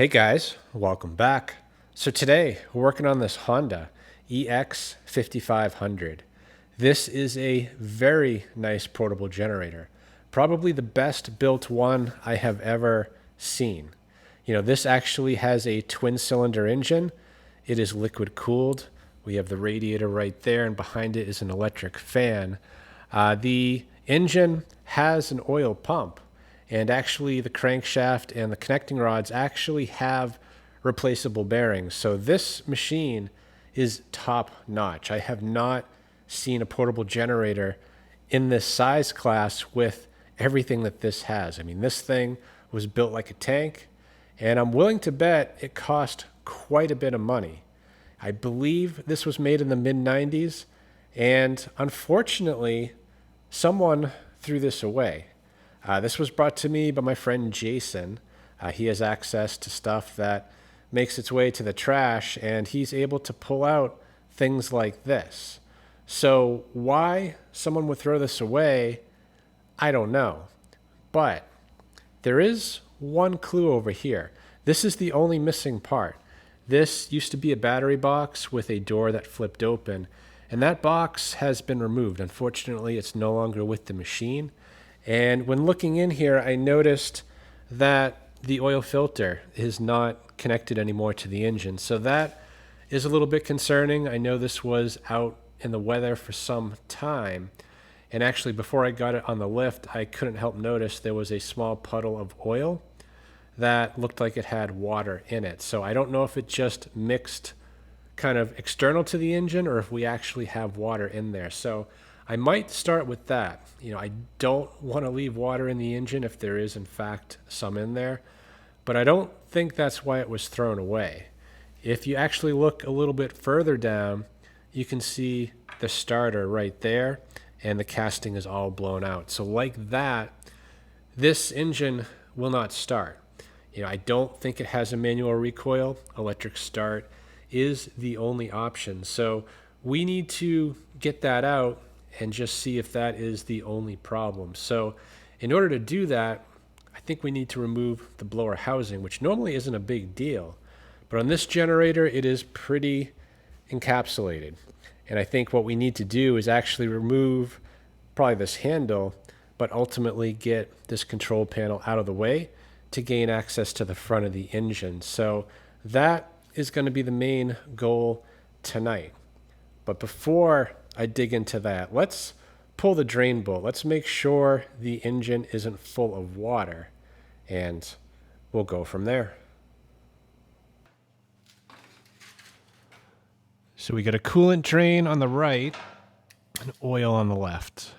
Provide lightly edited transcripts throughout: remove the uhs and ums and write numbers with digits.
Hey guys, welcome back. So today we're working on this Honda EX5500. This is a very nice portable generator. Probably the best built one I have ever seen. This actually has a twin cylinder engine. It is liquid cooled. We have the radiator right there, and behind it is an electric fan. The engine has an oil pump, and actually the crankshaft and the connecting rods actually have replaceable bearings. So this machine is top notch. I have not seen a portable generator in this size class with everything that this has. I mean, this thing was built like a tank, and I'm willing to bet it cost quite a bit of money. I believe this was made in the mid 90s, and unfortunately, someone threw this away. This was brought to me by my friend Jason. He has access to stuff that makes its way to the trash, and he's able to pull out things like this. So why someone would throw this away, I don't know. But there is one clue over here. This is the only missing part. This used to be a battery box with a door that flipped open, and that box has been removed. Unfortunately, it's no longer with the machine. And when looking in here, I noticed that the oil filter is not connected anymore to the engine. So that is a little bit concerning. I know this was out in the weather for some time. And actually, before I got it on the lift, I couldn't help notice there was a small puddle of oil that looked like it had water in it. So I don't know if it just mixed kind of external to the engine or if we actually have water in there. So I might start with that. I don't want to leave water in the engine if there is in fact some in there, but I don't think that's why it was thrown away. If you actually look a little bit further down, you can see the starter right there, and the casting is all blown out. So like that, this engine will not start. I don't think it has a manual recoil. Electric start is the only option. So we need to get that out and just see if that is the only problem. So in order to do that, I think we need to remove the blower housing, which normally isn't a big deal. But on this generator, it is pretty encapsulated. And I think what we need to do is actually remove probably this handle, but ultimately get this control panel out of the way to gain access to the front of the engine. So that is going to be the main goal tonight. But before I dig into that, let's pull the drain bolt. Let's make sure the engine isn't full of water, and we'll go from there. So we got a coolant drain on the right and oil on the left.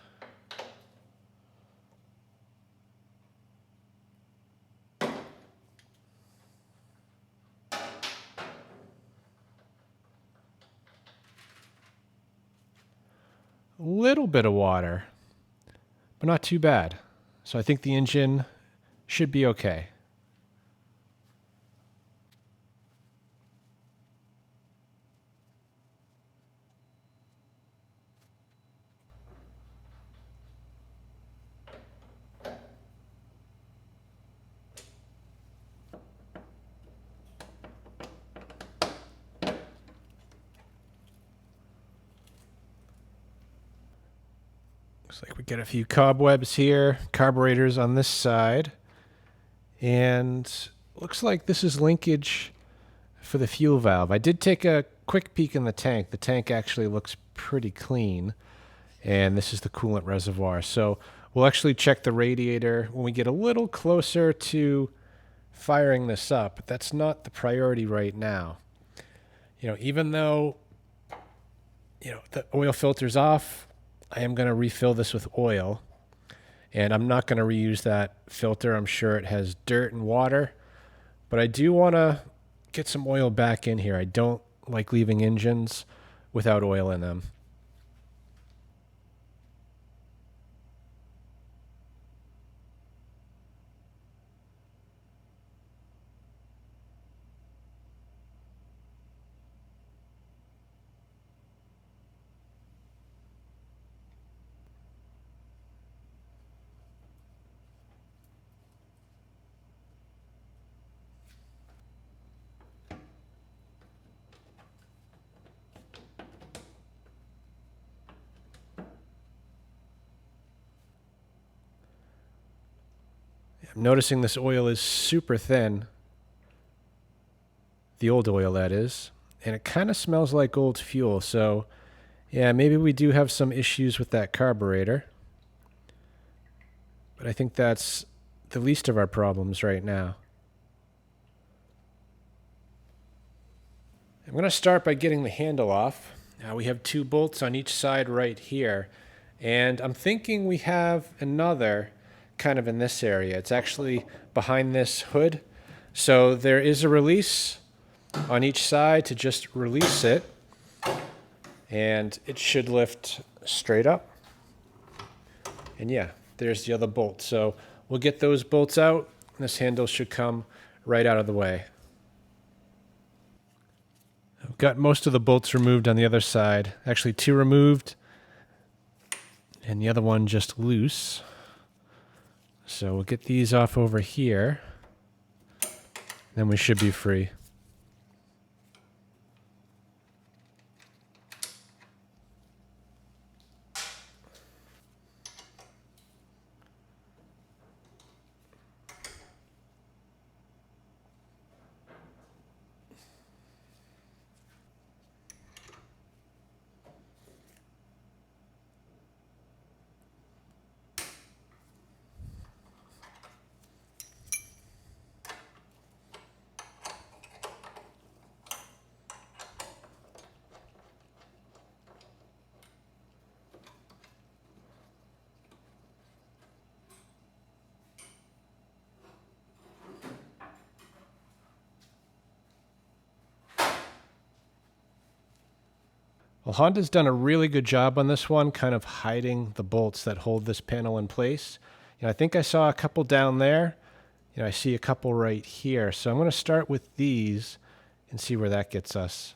A little bit of water, but not too bad. So I think the engine should be okay. Looks like we get a few cobwebs here, carburetors on this side, and looks like this is linkage for the fuel valve. I did take a quick peek in the tank. The tank actually looks pretty clean, and this is the coolant reservoir. So we'll actually check the radiator when we get a little closer to firing this up, but that's not the priority right now. Even though the oil filter's off, I am going to refill this with oil, and I'm not going to reuse that filter. I'm sure it has dirt and water, but I do want to get some oil back in here. I don't like leaving engines without oil in them. I'm noticing this oil is super thin. The old oil, that is. And it kind of smells like old fuel. So, yeah, maybe we do have some issues with that carburetor. But I think that's the least of our problems right now. I'm going to start by getting the handle off. Now we have 2 bolts on each side right here. And I'm thinking we have another kind of in this area. It's actually behind this hood. So there is a release on each side to just release it. And it should lift straight up. And yeah, there's the other bolt. So we'll get those bolts out. This handle should come right out of the way. I've got most of the bolts removed on the other side. Actually, 2 removed and the other one just loose. So we'll get these off over here. Then we should be free. Well, Honda's done a really good job on this one, kind of hiding the bolts that hold this panel in place. I think I saw a couple down there. I see a couple right here. So I'm going to start with these and see where that gets us.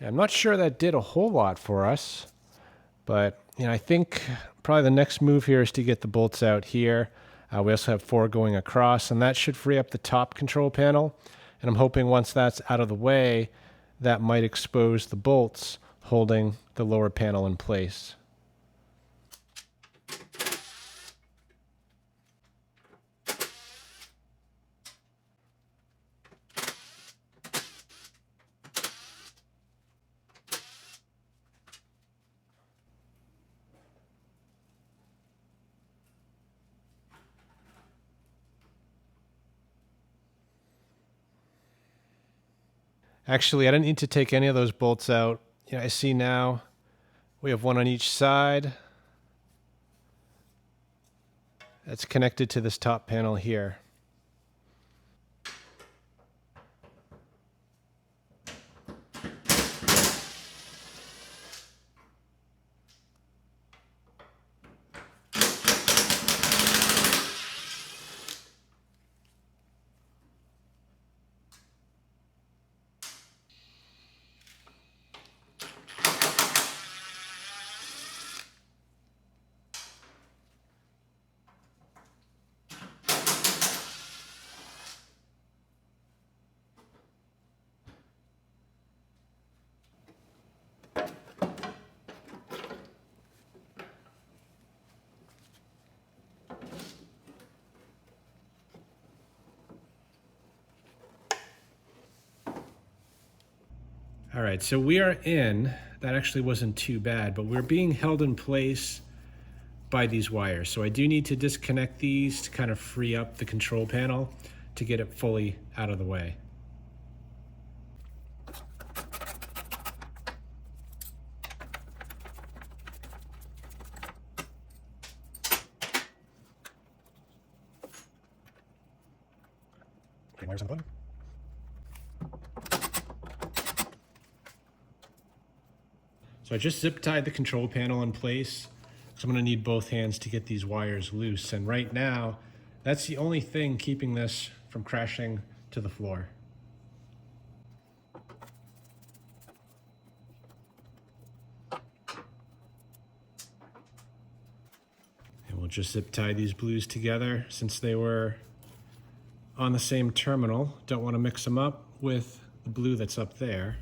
I'm not sure that did a whole lot for us, but I think probably the next move here is to get the bolts out here. We also have 4 going across, and that should free up the top control panel. And I'm hoping once that's out of the way, that might expose the bolts holding the lower panel in place. Actually, I didn't need to take any of those bolts out. I see now we have 1 on each side. That's connected to this top panel here. All right, so we are in. That actually wasn't too bad, but we're being held in place by these wires. So I do need to disconnect these to kind of free up the control panel to get it fully out of the way. Okay, wires on the bottom. So I just zip tied the control panel in place. So I'm going to need both hands to get these wires loose. And right now, that's the only thing keeping this from crashing to the floor. just zip tie these blues together since they were on the same terminal. Don't want to mix them up with the blue that's up there.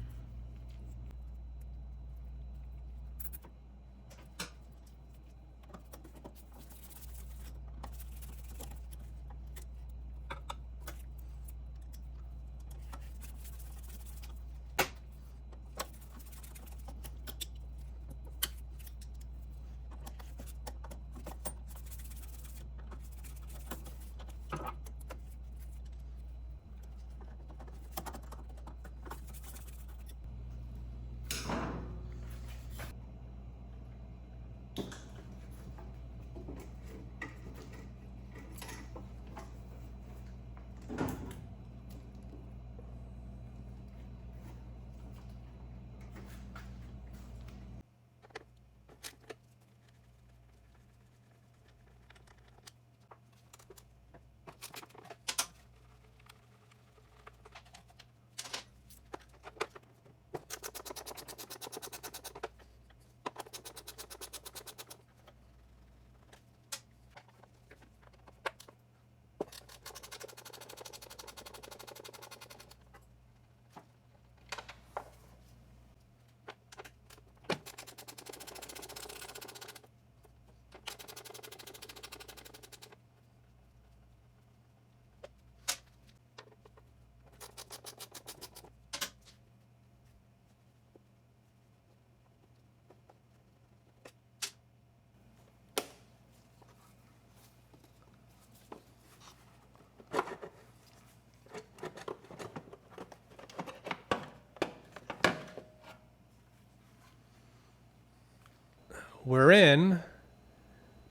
We're in,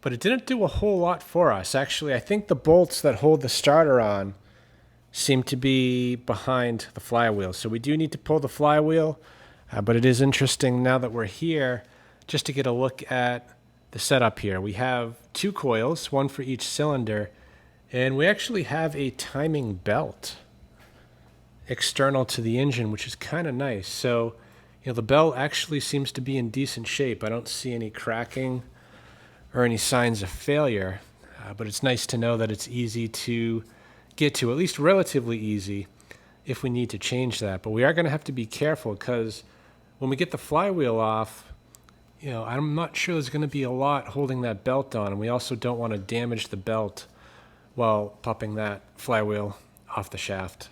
but it didn't do a whole lot for us. Actually, I think the bolts that hold the starter on seem to be behind the flywheel. So we do need to pull the flywheel, but it is interesting now that we're here just to get a look at the setup here. We have two coils, one for each cylinder, and we actually have a timing belt external to the engine, which is kind of nice. So, the belt actually seems to be in decent shape. I don't see any cracking or any signs of failure, but it's nice to know that it's easy to get to, at least relatively easy, if we need to change that. But we are going to have to be careful because when we get the flywheel off, I'm not sure there's going to be a lot holding that belt on, and we also don't want to damage the belt while popping that flywheel off the shaft.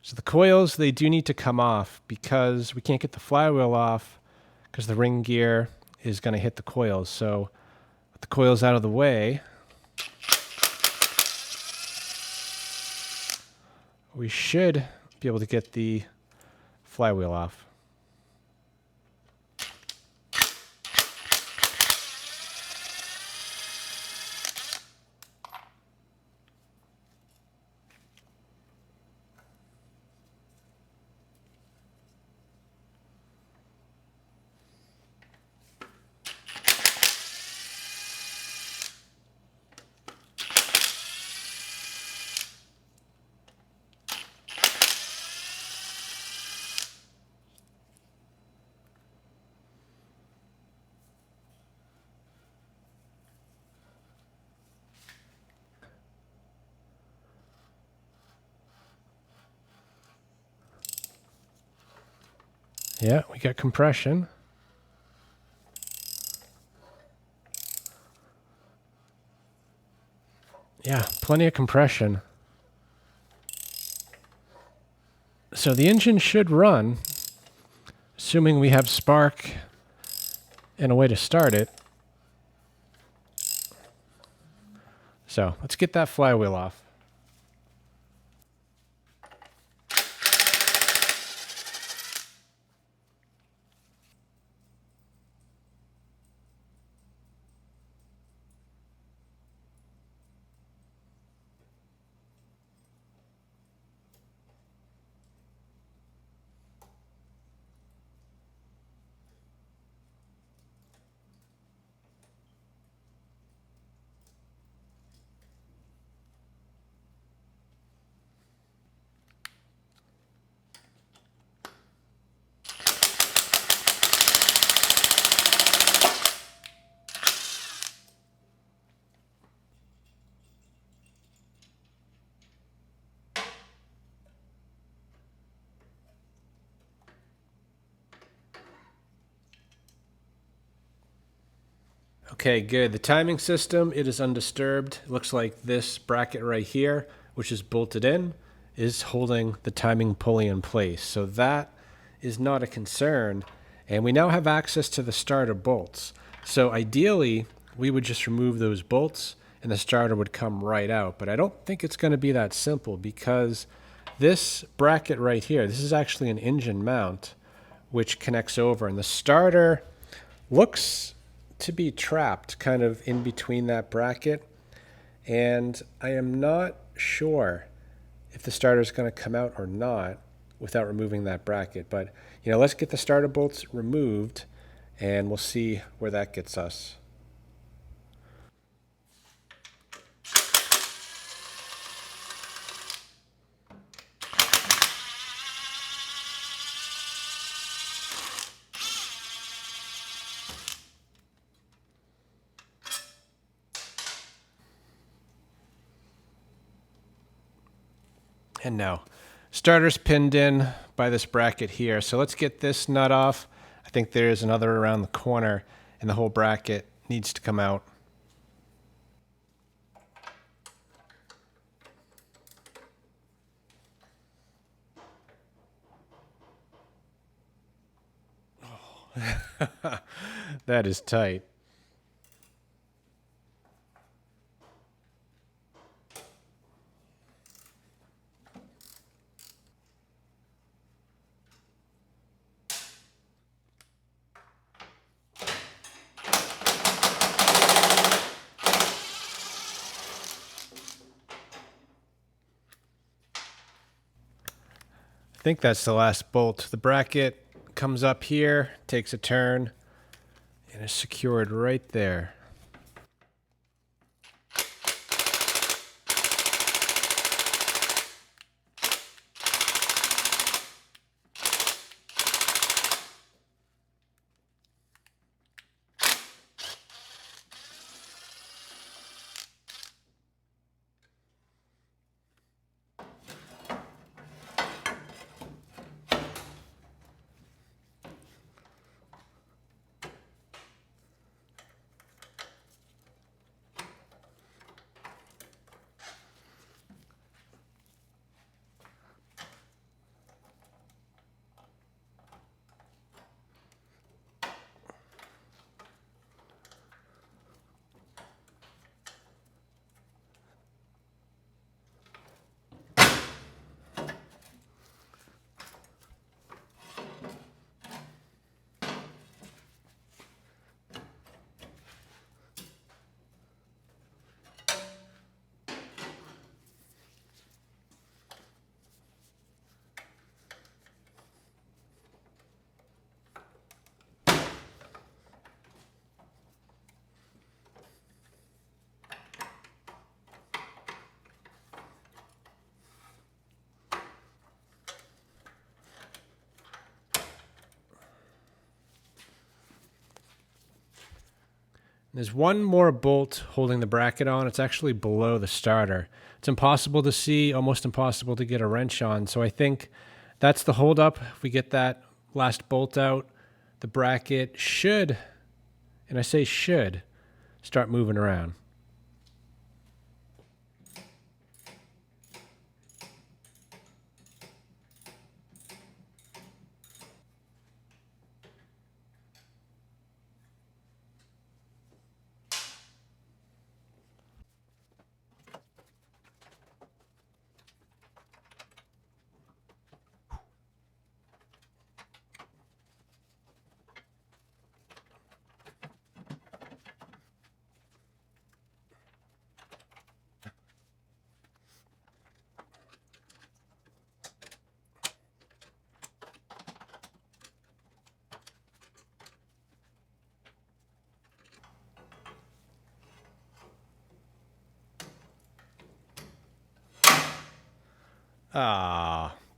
So the coils, they do need to come off because we can't get the flywheel off because the ring gear is going to hit the coils. So with the coils out of the way, we should be able to get the flywheel off. Yeah, we got compression. Yeah, plenty of compression. So the engine should run, assuming we have spark and a way to start it. So let's get that flywheel off. Okay, good. The timing system, it is undisturbed. It looks like this bracket right here, which is bolted in, is holding the timing pulley in place. So that is not a concern. And we now have access to the starter bolts. So ideally, we would just remove those bolts and the starter would come right out. But I don't think it's going to be that simple because this bracket right here, this is actually an engine mount which connects over, and the starter looks to be trapped kind of in between that bracket, and I am not sure if the starter is going to come out or not without removing that bracket. But let's get the starter bolts removed and we'll see where that gets us. And now, starter's pinned in by this bracket here. So let's get this nut off. I think there's another around the corner, and the whole bracket needs to come out. Oh. That is tight. I think that's the last bolt. The bracket comes up here, takes a turn, and is secured right there. There's one more bolt holding the bracket on. It's actually below the starter. It's impossible to see, almost impossible to get a wrench on. So I think that's the holdup. If we get that last bolt out, the bracket should, and I say should, start moving around.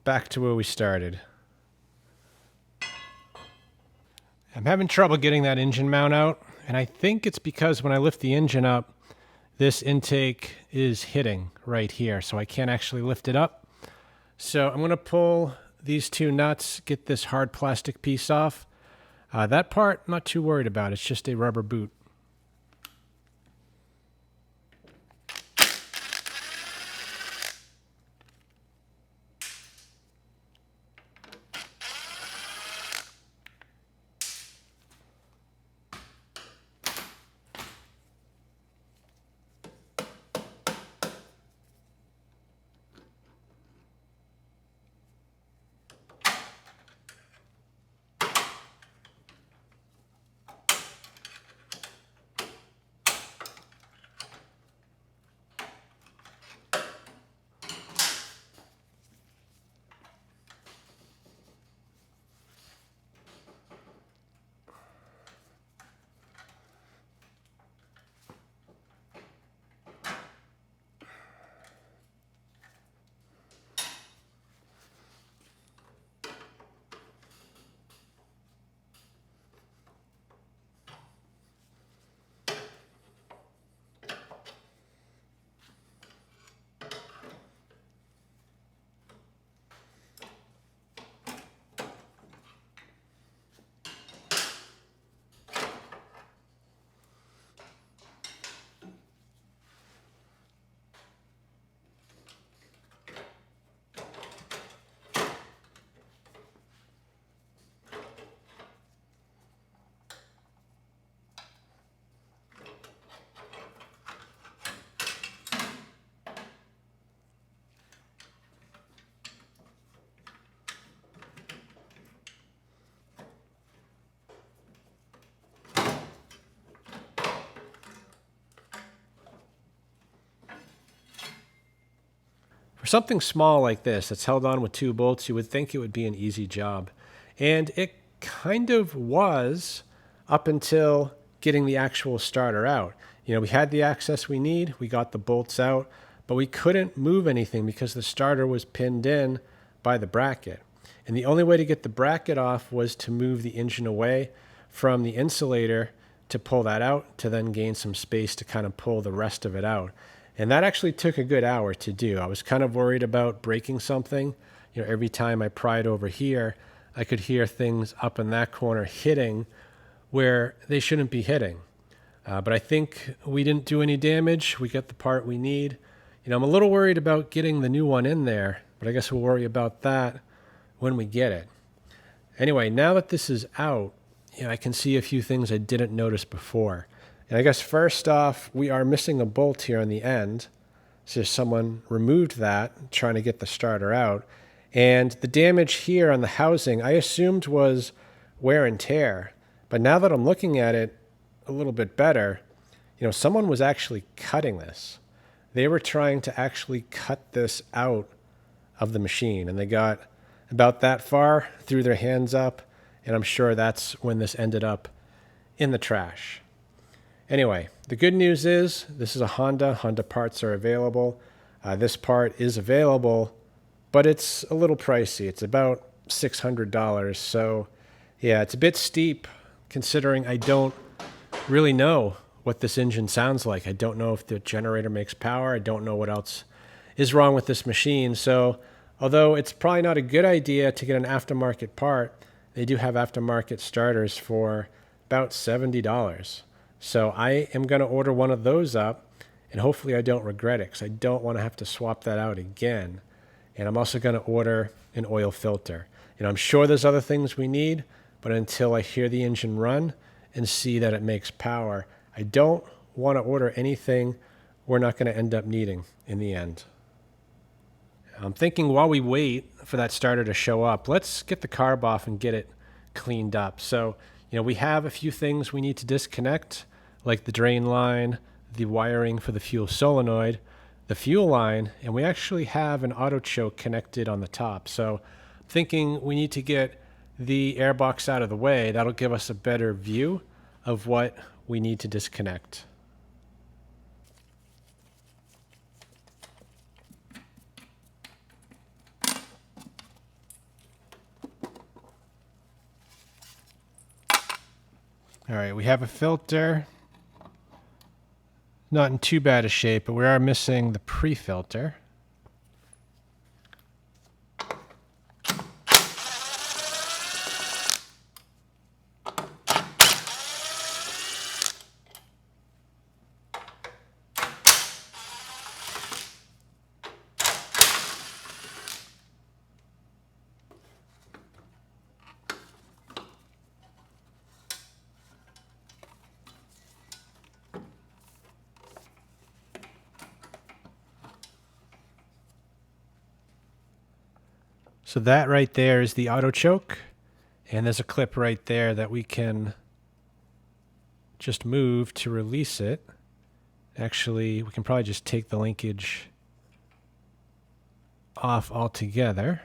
Back to where we started. I'm having trouble getting that engine mount out, and I think it's because when I lift the engine up, this intake is hitting right here, so I can't actually lift it up. So I'm going to pull these two nuts, get this hard plastic piece off. That part, not too worried about. It's just a rubber boot. For something small like this that's held on with 2 bolts, you would think it would be an easy job. And it kind of was up until getting the actual starter out. You know, we had the access we need, we got the bolts out, but we couldn't move anything because the starter was pinned in by the bracket. And the only way to get the bracket off was to move the engine away from the insulator to pull that out, to then gain some space to kind of pull the rest of it out. And that actually took a good hour to do. I was kind of worried about breaking something. You know, every time I pried over here, I could hear things up in that corner hitting where they shouldn't be hitting. But I think we didn't do any damage. We got the part we need. You know, I'm a little worried about getting the new one in there, but I guess we'll worry about that when we get it. Anyway, now that this is out, you know, I can see a few things I didn't notice before. And I guess first off, we are missing a bolt here on the end. So someone removed that, trying to get the starter out. And the damage here on the housing, I assumed was wear and tear. But now that I'm looking at it a little bit better, you know, someone was actually cutting this. They were trying to actually cut this out of the machine. And they got about that far, threw their hands up, and I'm sure that's when this ended up in the trash. Anyway, the good news is this is a Honda. Honda parts are available. This part is available, but it's a little pricey. It's about $600. So yeah, it's a bit steep considering I don't really know what this engine sounds like. I don't know if the generator makes power. I don't know what else is wrong with this machine. So although it's probably not a good idea to get an aftermarket part, they do have aftermarket starters for about $70. So I am going to order one of those up, and hopefully I don't regret it because I don't want to have to swap that out again. And I'm also going to order an oil filter. You know, I'm sure there's other things we need, but until I hear the engine run and see that it makes power, I don't want to order anything we're not going to end up needing in the end. I'm thinking while we wait for that starter to show up, let's get the carb off and get it cleaned up. So, you know, we have a few things we need to disconnect, like the drain line, the wiring for the fuel solenoid, the fuel line, and we actually have an auto choke connected on the top. So I'm thinking we need to get the airbox out of the way. That'll give us a better view of what we need to disconnect. All right, we have a filter. Not in too bad a shape, but we are missing the pre-filter. So that right there is the auto choke, and there's a clip right there that we can just move to release it. Actually, we can probably just take the linkage off altogether.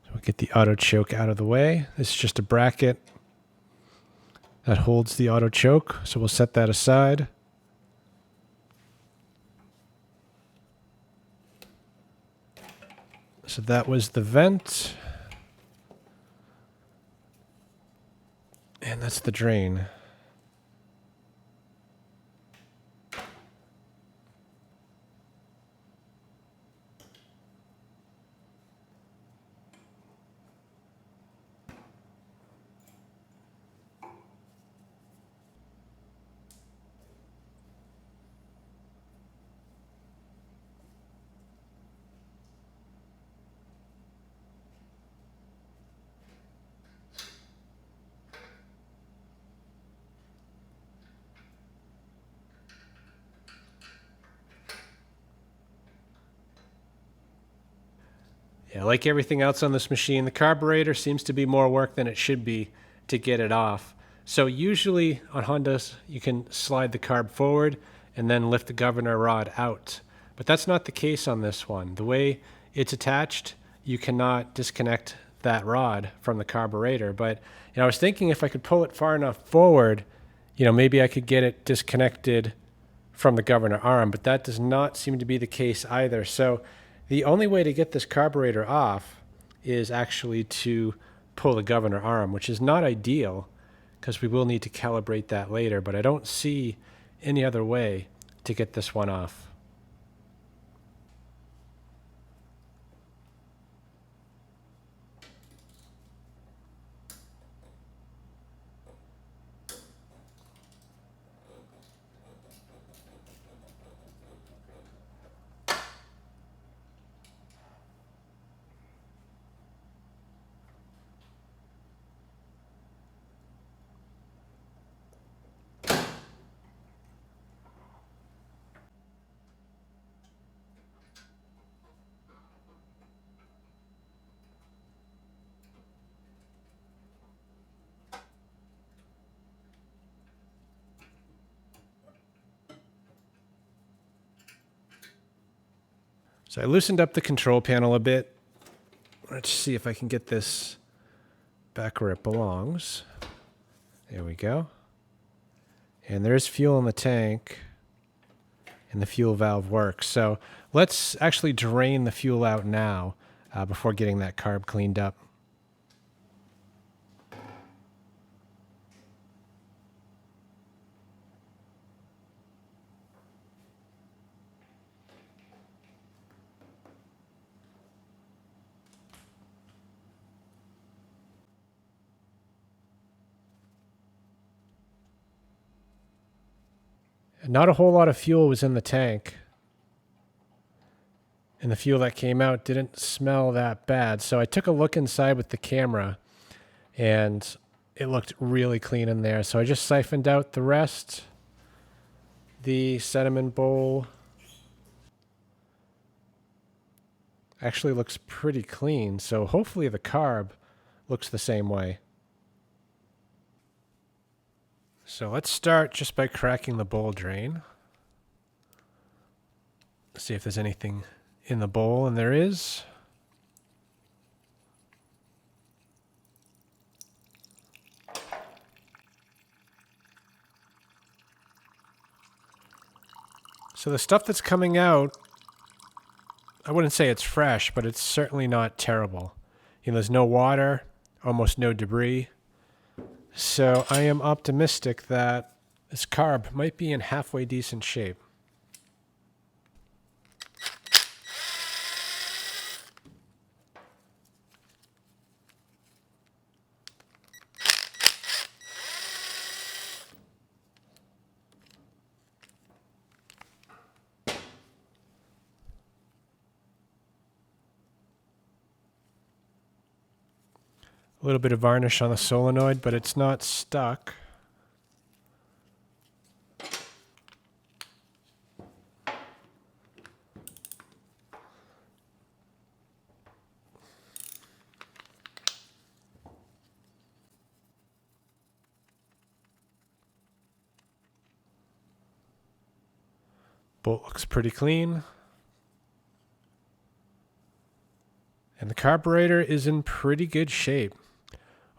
So we'll get the auto choke out of the way. This is just a bracket that holds the auto choke, so we'll set that aside. So that was the vent. And that's the drain. Yeah, like everything else on this machine, the carburetor seems to be more work than it should be to get it off. So usually on Hondas, you can slide the carb forward and then lift the governor rod out. But that's not the case on this one. The way it's attached, you cannot disconnect that rod from the carburetor. But I was thinking if I could pull it far enough forward, maybe I could get it disconnected from the governor arm, but that does not seem to be the case either. So the only way to get this carburetor off is actually to pull the governor arm, which is not ideal because we will need to calibrate that later, but I don't see any other way to get this one off. So I loosened up the control panel a bit. Let's see if I can get this back where it belongs. There we go. And there's fuel in the tank, and the fuel valve works. So let's actually drain the fuel out now before getting that carb cleaned up. Not a whole lot of fuel was in the tank, and the fuel that came out didn't smell that bad. So I took a look inside with the camera, and it looked really clean in there. So I just siphoned out the rest. The sediment bowl actually looks pretty clean, so hopefully the carb looks the same way. So let's start just by cracking the bowl drain. See if there's anything in the bowl, and there is. So the stuff that's coming out, I wouldn't say it's fresh, but it's certainly not terrible. There's no water, almost no debris. So I am optimistic that this carb might be in halfway decent shape. A little bit of varnish on the solenoid, but it's not stuck. Bolt looks pretty clean. And the carburetor is in pretty good shape.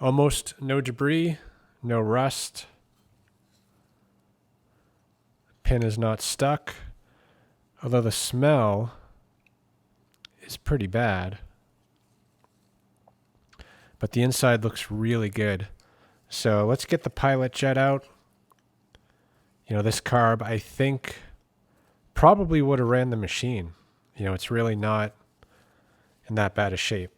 Almost no debris, no rust. Pin is not stuck, although the smell is pretty bad. But the inside looks really good. So let's get the pilot jet out. This carb, I think, probably would have ran the machine. It's really not in that bad a shape.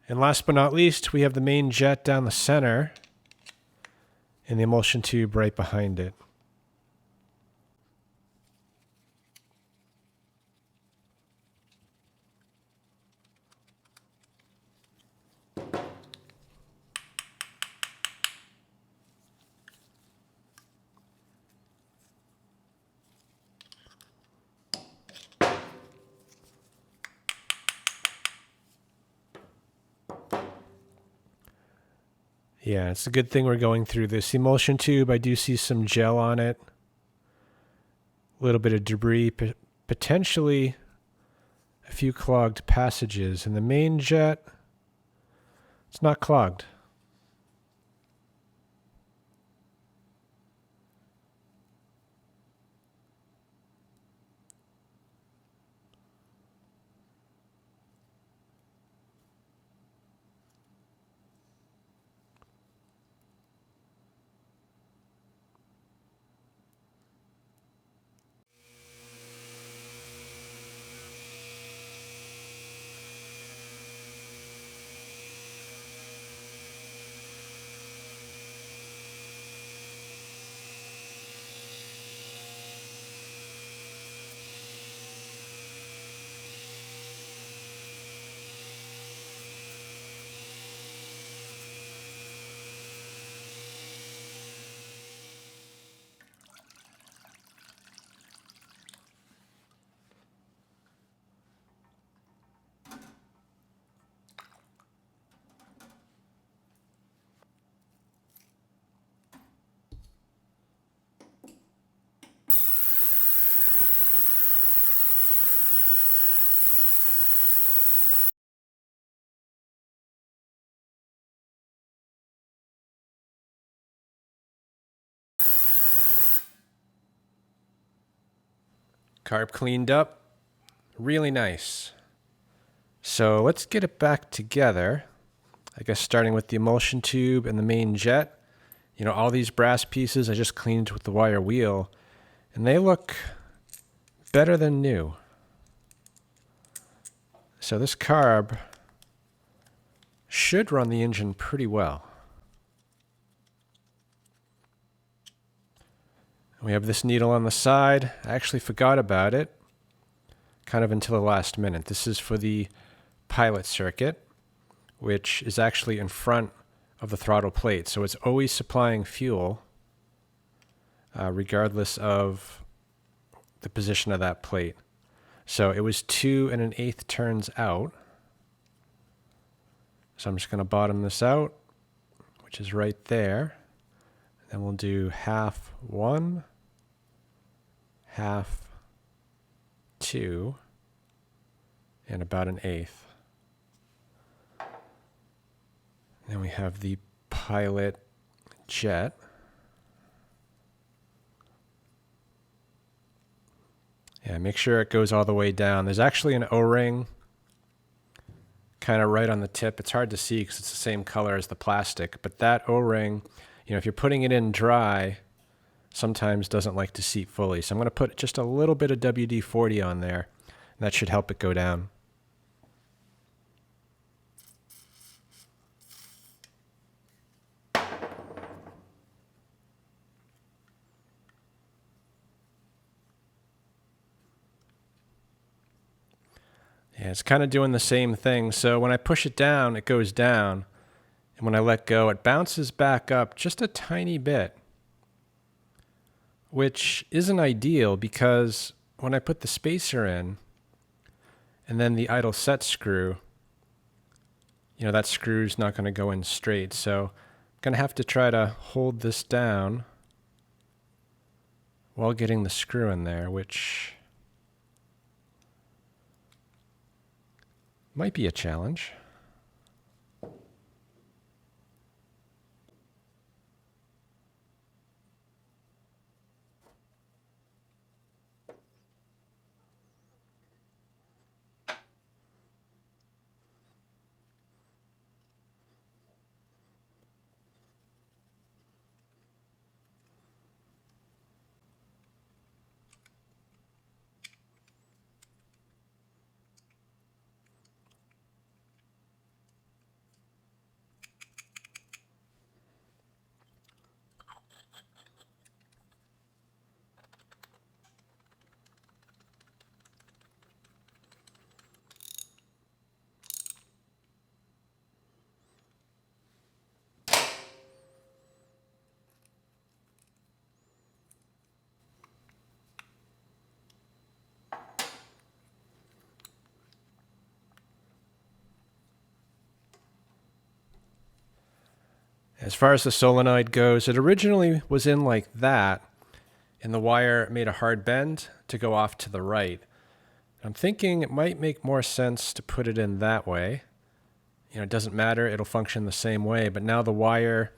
And last but not least, we have the main jet down the center and the emulsion tube right behind it. Yeah, it's a good thing we're going through this emulsion tube. I do see some gel on it. A little bit of debris, potentially a few clogged passages. In the main jet, it's not clogged. Carb cleaned up. Really nice. So let's get it back together. I guess starting with the emulsion tube and the main jet. You know, all these brass pieces I just cleaned with the wire wheel, and they look better than new. So this carb should run the engine pretty well. We have this needle on the side. I actually forgot about it kind of until the last minute. This is for the pilot circuit, which is actually in front of the throttle plate. So it's always supplying fuel regardless of the position of that plate. So it was 2 1/8 turns out. So I'm just going to bottom this out, which is right there. Then we'll do 1/2 1, 1/2 2, and about 1/8. Then we have the pilot jet. Yeah, make sure it goes all the way down. There's actually an O-ring kind of right on the tip. It's hard to see because it's the same color as the plastic, but that O-ring, you know, if you're putting it in dry, sometimes doesn't like to seat fully. So I'm going to put just a little bit of WD-40 on there, and that should help it go down. Yeah, it's kind of doing the same thing. So when I push it down, it goes down. And when I let go, it bounces back up just a tiny bit, which isn't ideal because when I put the spacer in and then the idle set screw, you know, that screw's not going to go in straight. So I'm going to have to try to hold this down while getting the screw in there, which might be a challenge. As far as the solenoid goes, it originally was in like that, and the wire made a hard bend to go off to the right. I'm thinking it might make more sense to put it in that way. You know, it doesn't matter, it'll function the same way, but now the wire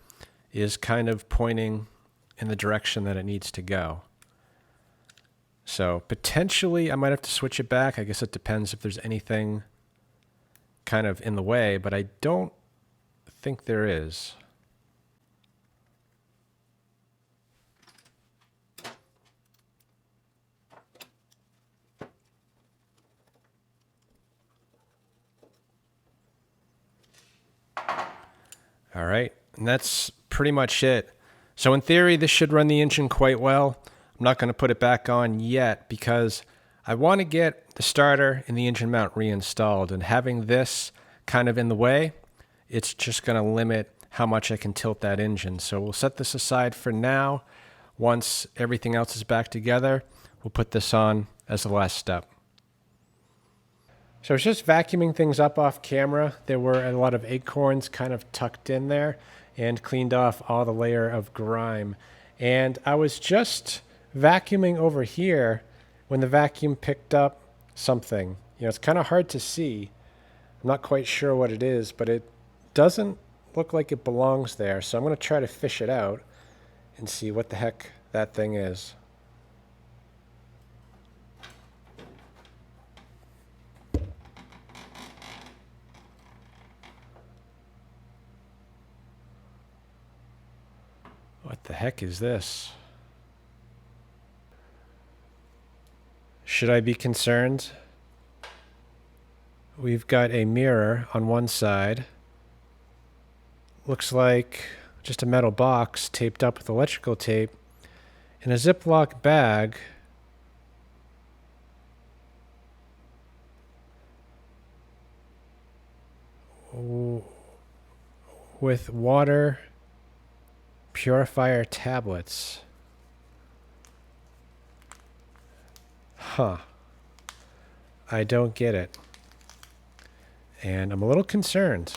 is kind of pointing in the direction that it needs to go. So potentially I might have to switch it back. I guess it depends if there's anything kind of in the way, but I don't think there is. All right, and that's pretty much it. So in theory, this should run the engine quite well. I'm not going to put it back on yet because I want to get the starter and the engine mount reinstalled, and having this kind of in the way, it's just going to limit how much I can tilt that engine. So we'll set this aside for now. Once everything else is back together, we'll put this on as the last step. So I was just vacuuming things up off camera. There were a lot of acorns kind of tucked in there and cleaned off all the layer of grime. And I was just vacuuming over here when the vacuum picked up something. You know, it's kind of hard to see. I'm not quite sure what it is, but it doesn't look like it belongs there. So I'm going to try to fish it out and see what the heck that thing is. What the heck is this? Should I be concerned? We've got a mirror on one side. Looks like just a metal box taped up with electrical tape in a Ziploc bag. With water purifier tablets. Huh. I don't get it. And I'm a little concerned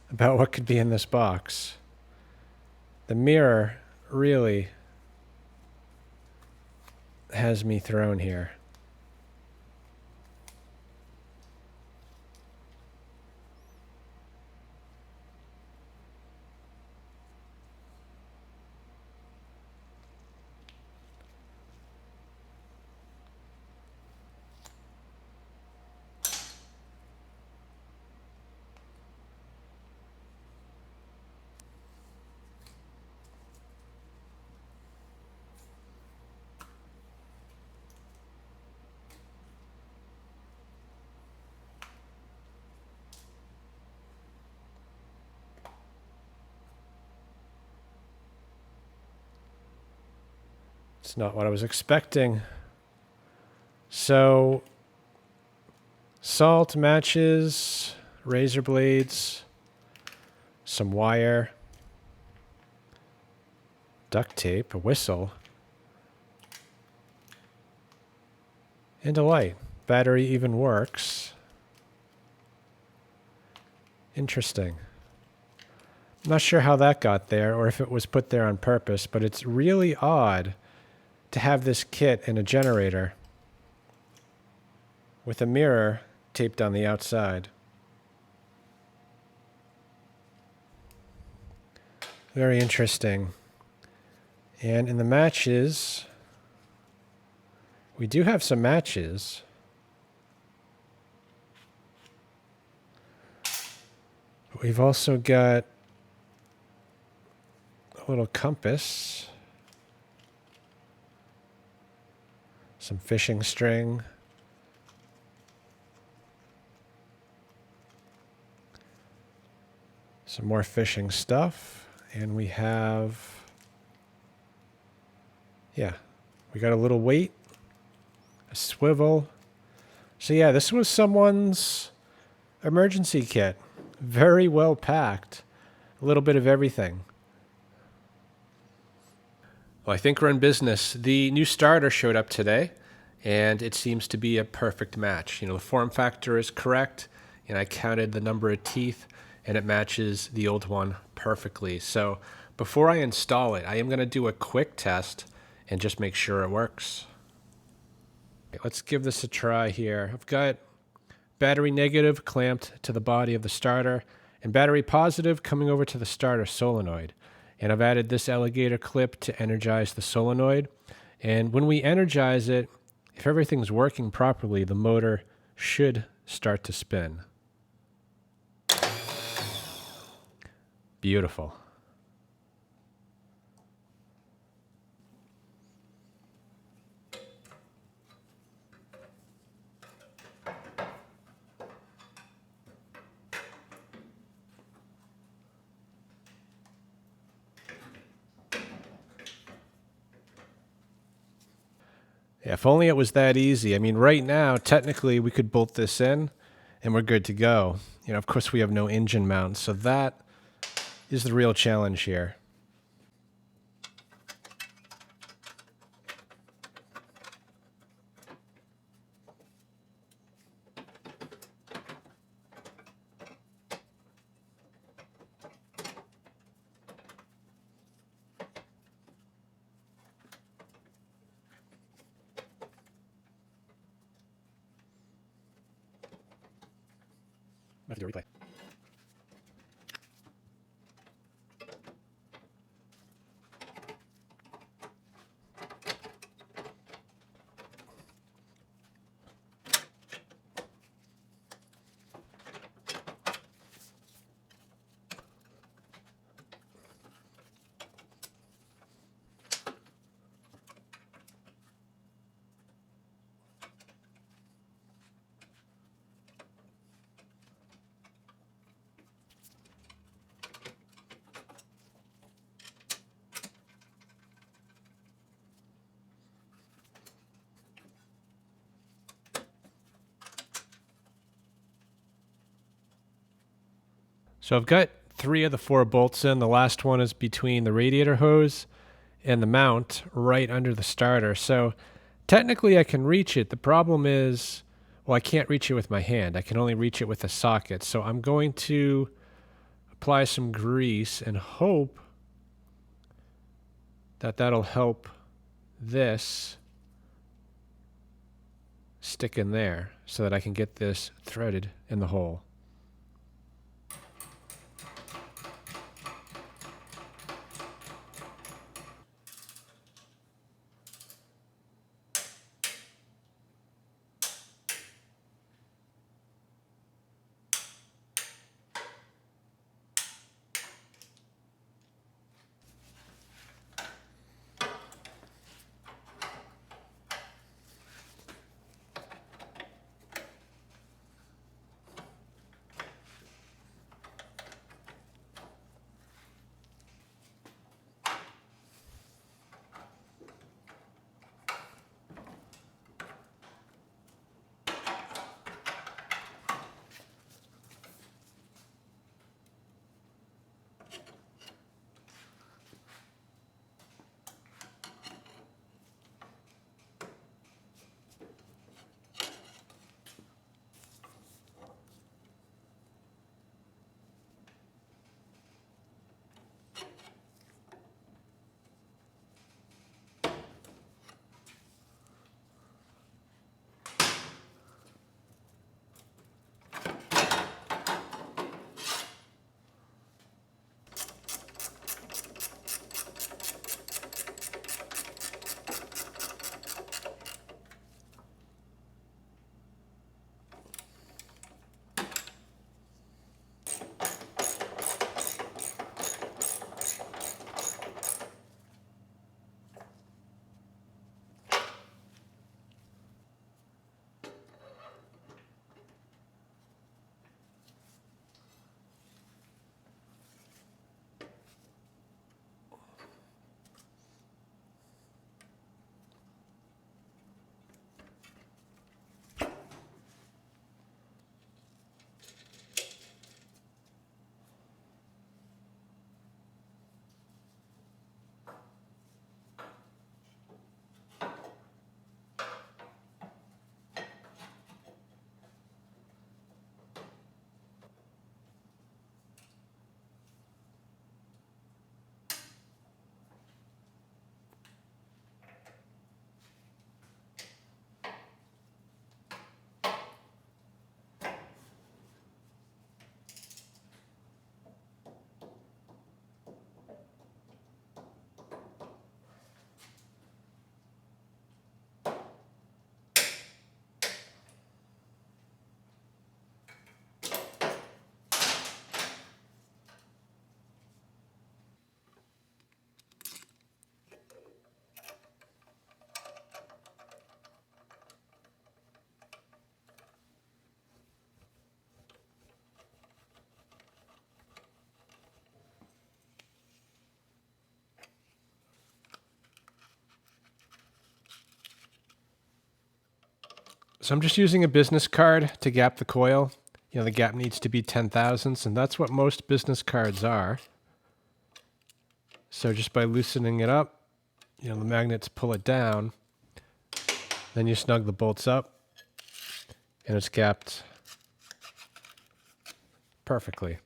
about what could be in this box. The mirror really has me thrown here. It's not what I was expecting. So, salt, matches, razor blades, some wire, duct tape, a whistle, and a light. Battery even works. Interesting. I'm not sure how that got there or if it was put there on purpose, but it's really odd to have this kit in a generator with a mirror taped on the outside. Very interesting. And in the matches, we do have some matches. We've also got a little compass. Some fishing string. Some more fishing stuff. And we have, yeah, we got a little weight, a swivel. So yeah, this was someone's emergency kit. Very well packed. A little bit of everything. Well, I think we're in business. The new starter showed up today, and it seems to be a perfect match. You know, the form factor is correct, and I counted the number of teeth, and it matches the old one perfectly. So before I install it, I am going to do a quick test and just make sure it works. Okay, let's give this a try here. I've got battery negative clamped to the body of the starter and battery positive coming over to the starter solenoid. And I've added this alligator clip to energize the solenoid. And when we energize it, if everything's working properly, the motor should start to spin. Beautiful. Yeah, if only it was that easy. I mean, right now, technically, we could bolt this in and we're good to go. You know, of course, we have no engine mount, so that is the real challenge here. I have to do a replay. So I've got 3 of the 4 bolts in. The last one is between the radiator hose and the mount right under the starter. So technically I can reach it. The problem is, well, I can't reach it with my hand. I can only reach it with a socket. So I'm going to apply some grease and hope that that'll help this stick in there so that I can get this threaded in the hole. So I'm just using a business card to gap the coil. You know, the gap needs to be 10 thousandths, and that's what most business cards are. So just by loosening it up, you know, the magnets pull it down, then you snug the bolts up, and it's gapped perfectly.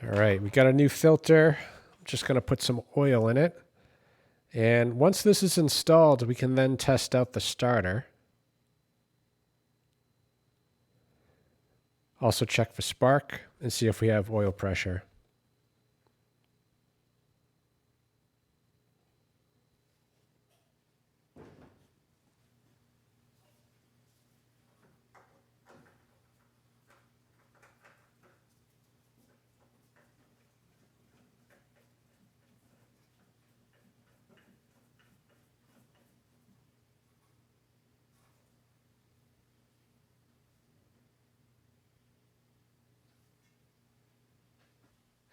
All right, we got a new filter. I'm just going to put some oil in it. And once this is installed, we can then test out the starter. Also check for spark and see if we have oil pressure.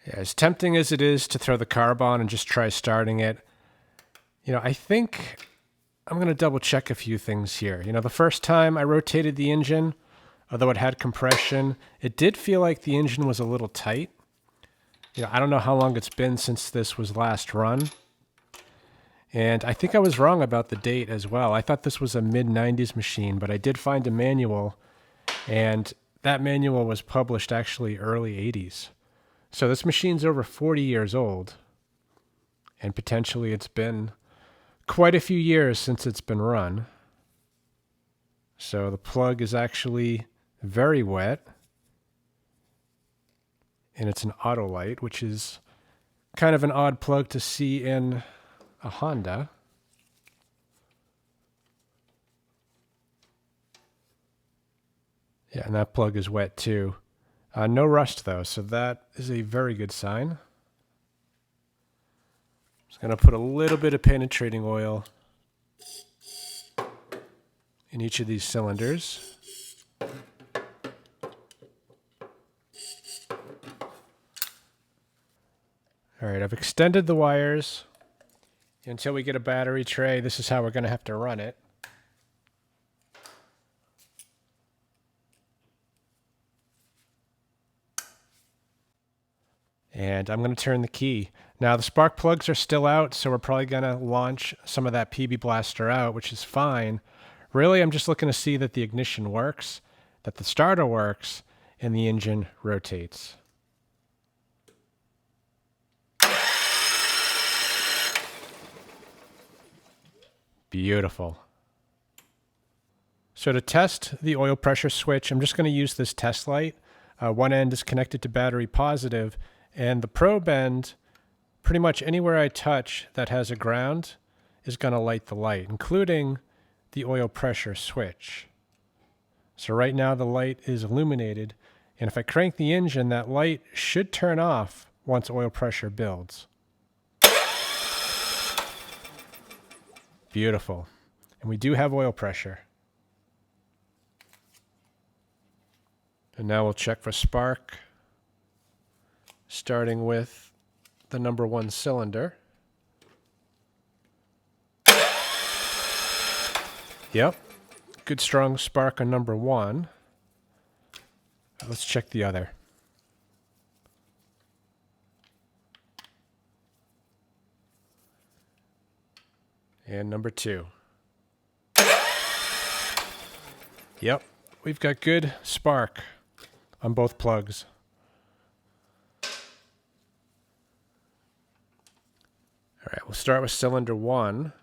Yeah, as tempting as it is to throw the carb on and just try starting it, you know, I think I'm going to double check a few things here. You know, the first time I rotated the engine, although it had compression, it did feel like the engine was a little tight. You know, I don't know how long it's been since this was last run. And I think I was wrong about the date as well. I thought this was a mid-90s machine, but I did find a manual, and that manual was published actually early 80s. So this machine's over 40 years old, and potentially it's been quite a few years since it's been run. So the plug is actually very wet, and it's an auto light, which is kind of an odd plug to see in a Honda. Yeah, and that plug is wet too. No rust though, so that is a very good sign. Just going to put a little bit of penetrating oil in each of these cylinders. All right, I've extended the wires until we get a battery tray. This is how we're going to have to run it. And I'm going to turn the key. Now the spark plugs are still out, so we're probably going to launch some of that PB blaster out, which is fine. Really, I'm just looking to see that the ignition works, that the starter works, and the engine rotates. Beautiful. So to test the oil pressure switch, I'm just going to use this test light. One end is connected to battery positive, and the probe end, pretty much anywhere I touch that has a ground, is going to light the light, including the oil pressure switch. So right now the light is illuminated, and if I crank the engine, that light should turn off once oil pressure builds. Beautiful. And we do have oil pressure. And now we'll check for spark, starting with the number 1 cylinder. Yep, good strong spark on number 1. Let's check the other. And number 2. Yep, we've got good spark on both plugs. All right, we'll start with cylinder 1.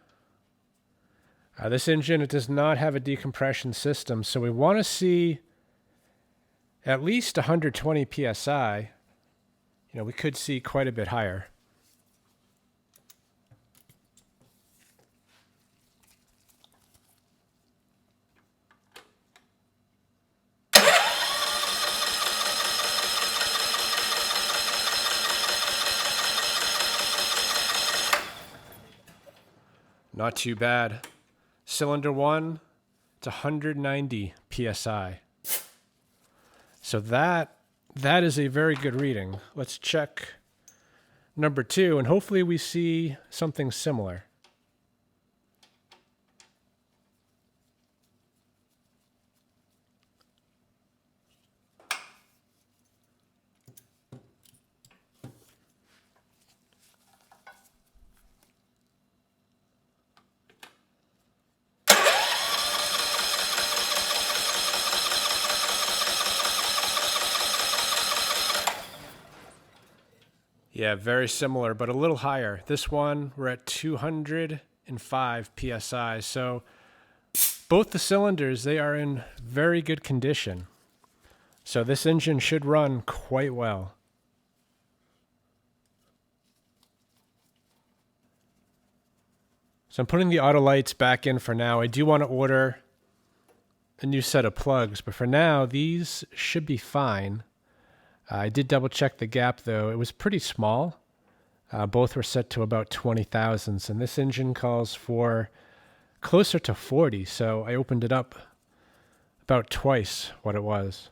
This engine, it does not have a decompression system, so we want to see at least 120 psi. we could see quite a bit higher. Not too bad. Cylinder 1, it's 190 psi. So that is a very good reading. Let's check number 2, and hopefully we see something similar. Yeah, very similar, but a little higher. This one, we're at 205 psi. So both the cylinders, they are in very good condition. So this engine should run quite well. So I'm putting the auto lights back in for now. I do want to order a new set of plugs, but for now, these should be fine. I did double check the gap though. It was pretty small. Both were set to about 20 thousandths, and this engine calls for closer to 40. So I opened it up about twice what it was.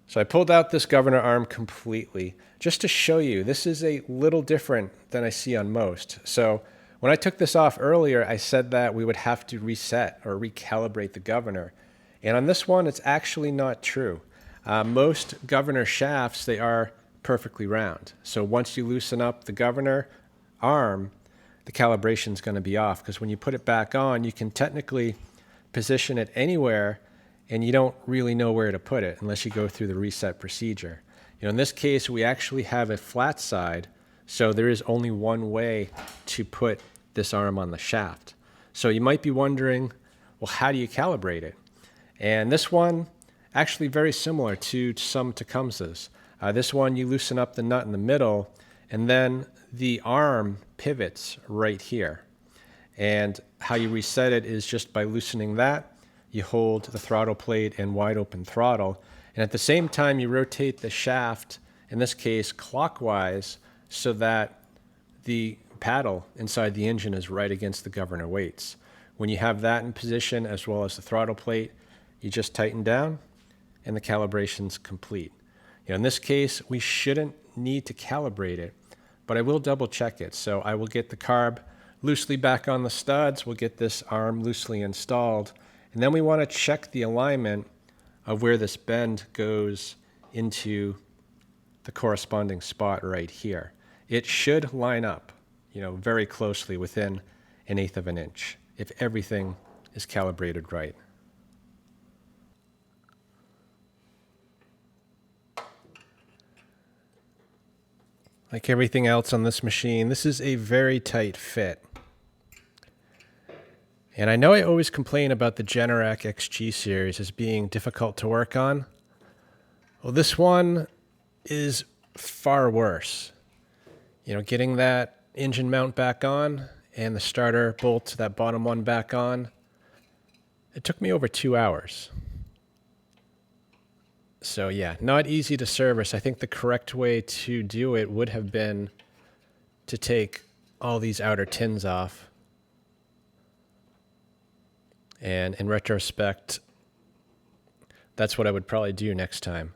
So I pulled out this governor arm completely just to show you this is a little different than I see on most. So when I took this off earlier, I said that we would have to reset or recalibrate the governor. And on this one, it's actually not true. Most governor shafts, they are perfectly round. So once you loosen up the governor arm, the calibration is going to be off, because when you put it back on, you can technically position it anywhere and you don't really know where to put it unless you go through the reset procedure. In this case, we actually have a flat side, so there is only one way to put this arm on the shaft. So you might be wondering, well, how do you calibrate it? And this one, actually very similar to some Tecumsehs. This one, you loosen up the nut in the middle, and then the arm pivots right here. And how you reset it is just by loosening that. You hold the throttle plate and wide open throttle, and at the same time you rotate the shaft, in this case clockwise, so that the paddle inside the engine is right against the governor weights. When you have that in position, as well as the throttle plate, you just tighten down and the calibration's complete. In this case, we shouldn't need to calibrate it, but I will double check it. So I will get the carb loosely back on the studs, we'll get this arm loosely installed, and then we want to check the alignment of where this bend goes into the corresponding spot right here. It should line up, very closely within 1/8 of an inch if everything is calibrated right. Like everything else on this machine, this is a very tight fit. And I know I always complain about the Generac XG series as being difficult to work on. Well, this one is far worse. Getting that engine mount back on and the starter bolt, that bottom one back on, it took me over 2 hours. So yeah, not easy to service. I think the correct way to do it would have been to take all these outer tins off. And in retrospect, that's what I would probably do next time.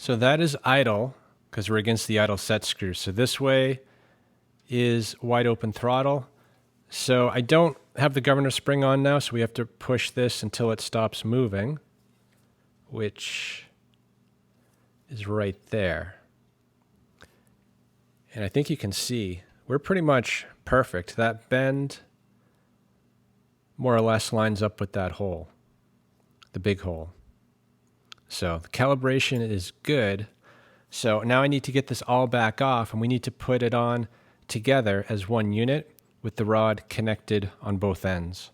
So that is idle because we're against the idle set screw. So this way is wide open throttle. So I don't have the governor spring on now, so we have to push this until it stops moving, which is right there. And I think you can see we're pretty much perfect. That bend more or less lines up with that hole, the big hole. So the calibration is good. So now I need to get this all back off, and we need to put it on together as one unit with the rod connected on both ends.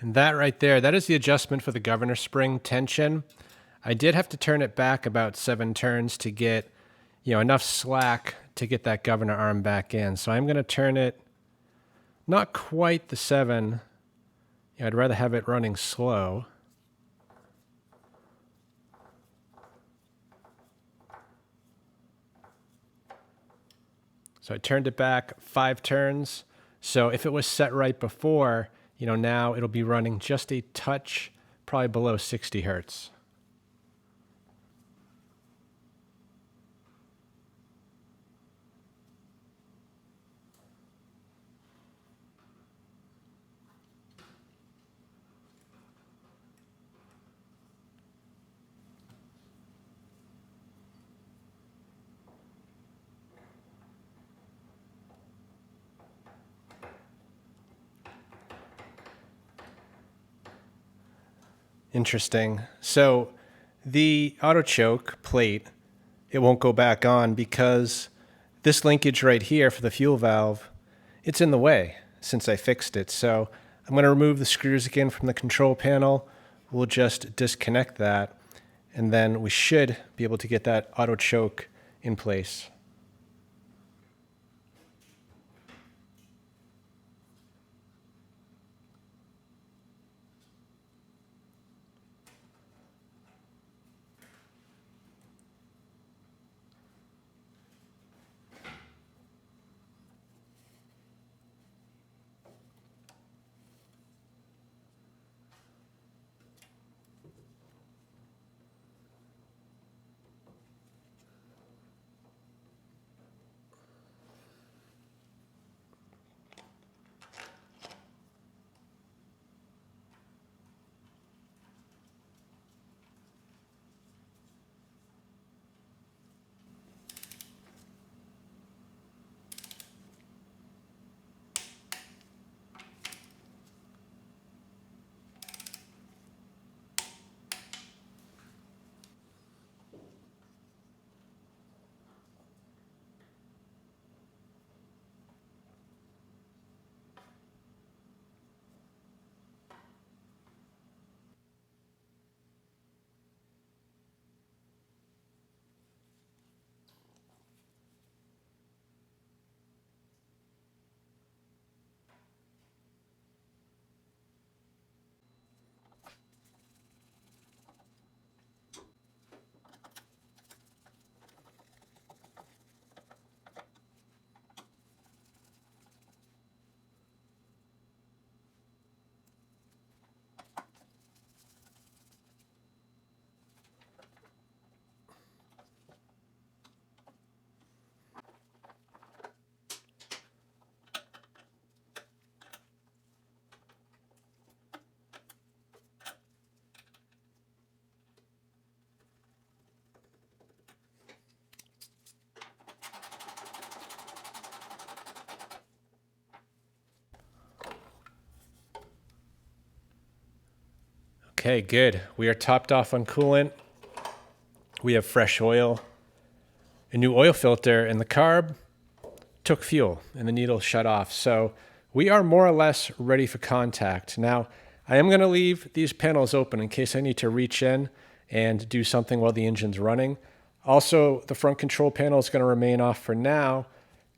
And that right there, that is the adjustment for the governor spring tension. I did have to turn it back about 7 turns to get, enough slack to get that governor arm back in. So I'm going to turn it not quite the 7. I'd rather have it running slow. So I turned it back 5 turns. So if it was set right before, now it'll be running just a touch, probably below 60 hertz. Interesting. So the auto choke plate, it won't go back on because this linkage right here for the fuel valve, it's in the way since I fixed it. So I'm going to remove the screws again from the control panel. We'll just disconnect that, and then we should be able to get that auto choke in place. Okay, good. We are topped off on coolant. We have fresh oil, a new oil filter, and the carb took fuel and the needle shut off. So we are more or less ready for contact. Now, I am going to leave these panels open in case I need to reach in and do something while the engine's running. Also, the front control panel is going to remain off for now,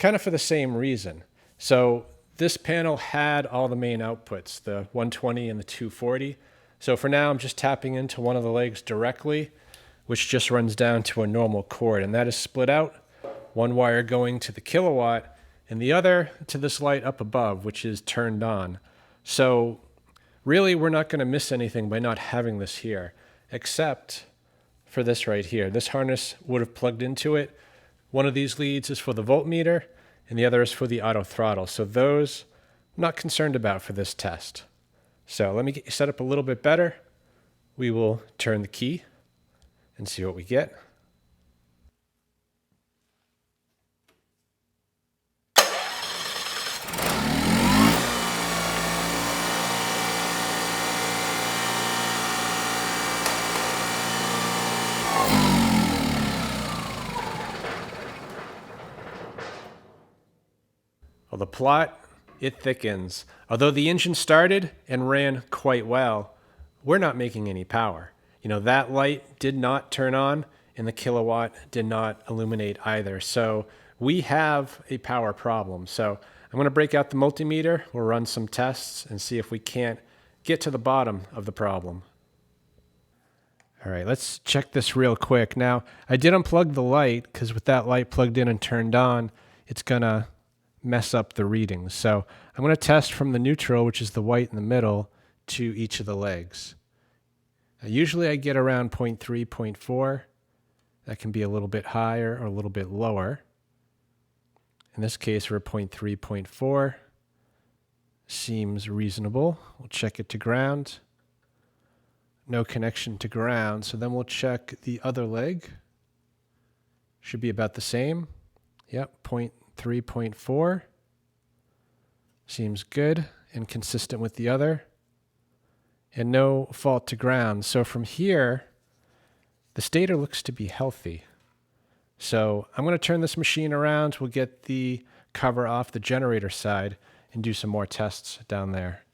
kind of for the same reason. So this panel had all the main outputs, the 120 and the 240. So for now, I'm just tapping into one of the legs directly, which just runs down to a normal cord, and that is split out. One wire going to the kilowatt and the other to this light up above, which is turned on. So really, we're not going to miss anything by not having this here, except for this right here. This harness would have plugged into it. One of these leads is for the voltmeter, and the other is for the auto throttle. So those I'm not concerned about for this test. So let me get you set up a little bit better. We will turn the key and see what we get. Well, the plot, it thickens. Although the engine started and ran quite well, we're not making any power. You know, that light did not turn on and the kilowatt did not illuminate either. So we have a power problem. So I'm going to break out the multimeter. We'll run some tests and see if we can't get to the bottom of the problem. All right, let's check this real quick. Now, I did unplug the light because with that light plugged in and turned on, it's going to mess up the readings. So I'm going to test from the neutral, which is the white in the middle, to each of the legs. Usually I get around 0.3, 0.4. That can be a little bit higher or a little bit lower. In this case, we're at 0.3, 0.4. Seems reasonable. We'll check it to ground. No connection to ground. So then we'll check the other leg. Should be about the same. Yep, 0.3, 0.4. Seems good and consistent with the other. And no fault to ground. So from here, the stator looks to be healthy. So I'm going to turn this machine around. We'll get the cover off the generator side and do some more tests down there.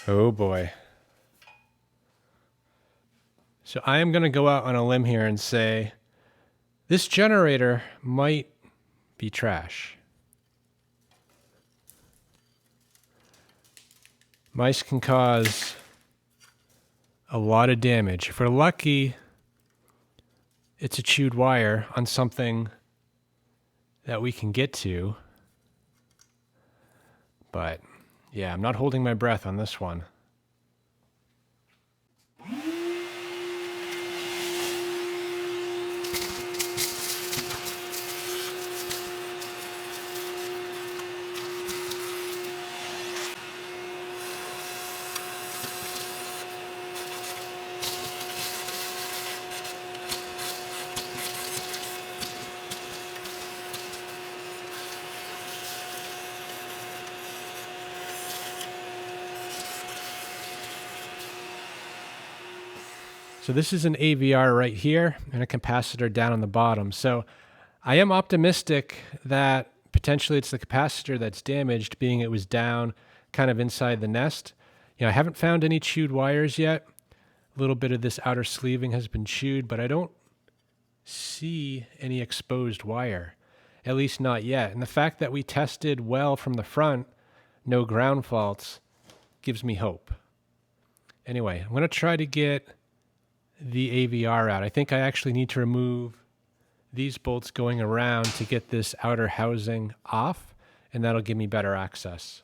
Oh boy. So I am going to go out on a limb here and say this generator might be trash. Mice can cause a lot of damage. If we're lucky, it's a chewed wire on something that we can get to. But yeah, I'm not holding my breath on this one. So this is an AVR right here and a capacitor down on the bottom. So I am optimistic that potentially it's the capacitor that's damaged, being it was down kind of inside the nest. I haven't found any chewed wires yet. A little bit of this outer sleeving has been chewed, but I don't see any exposed wire, at least not yet. And the fact that we tested well from the front, no ground faults, gives me hope. Anyway, I'm going to try to get the AVR out. I think I actually need to remove these bolts going around to get this outer housing off, and that'll give me better access.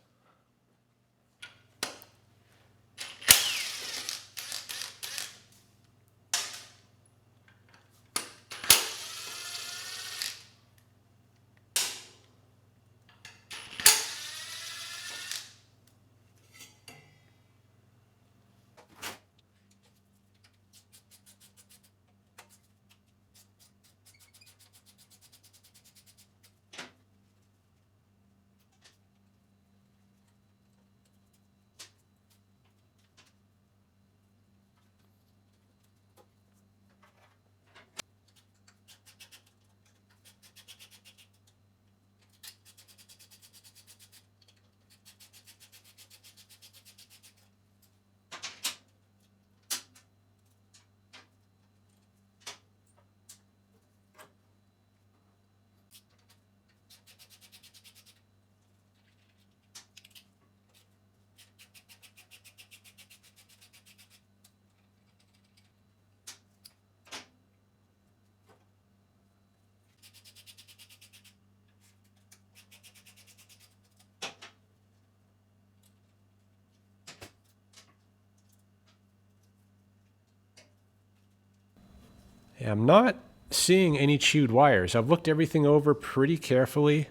Yeah, I'm not seeing any chewed wires. I've looked everything over pretty carefully.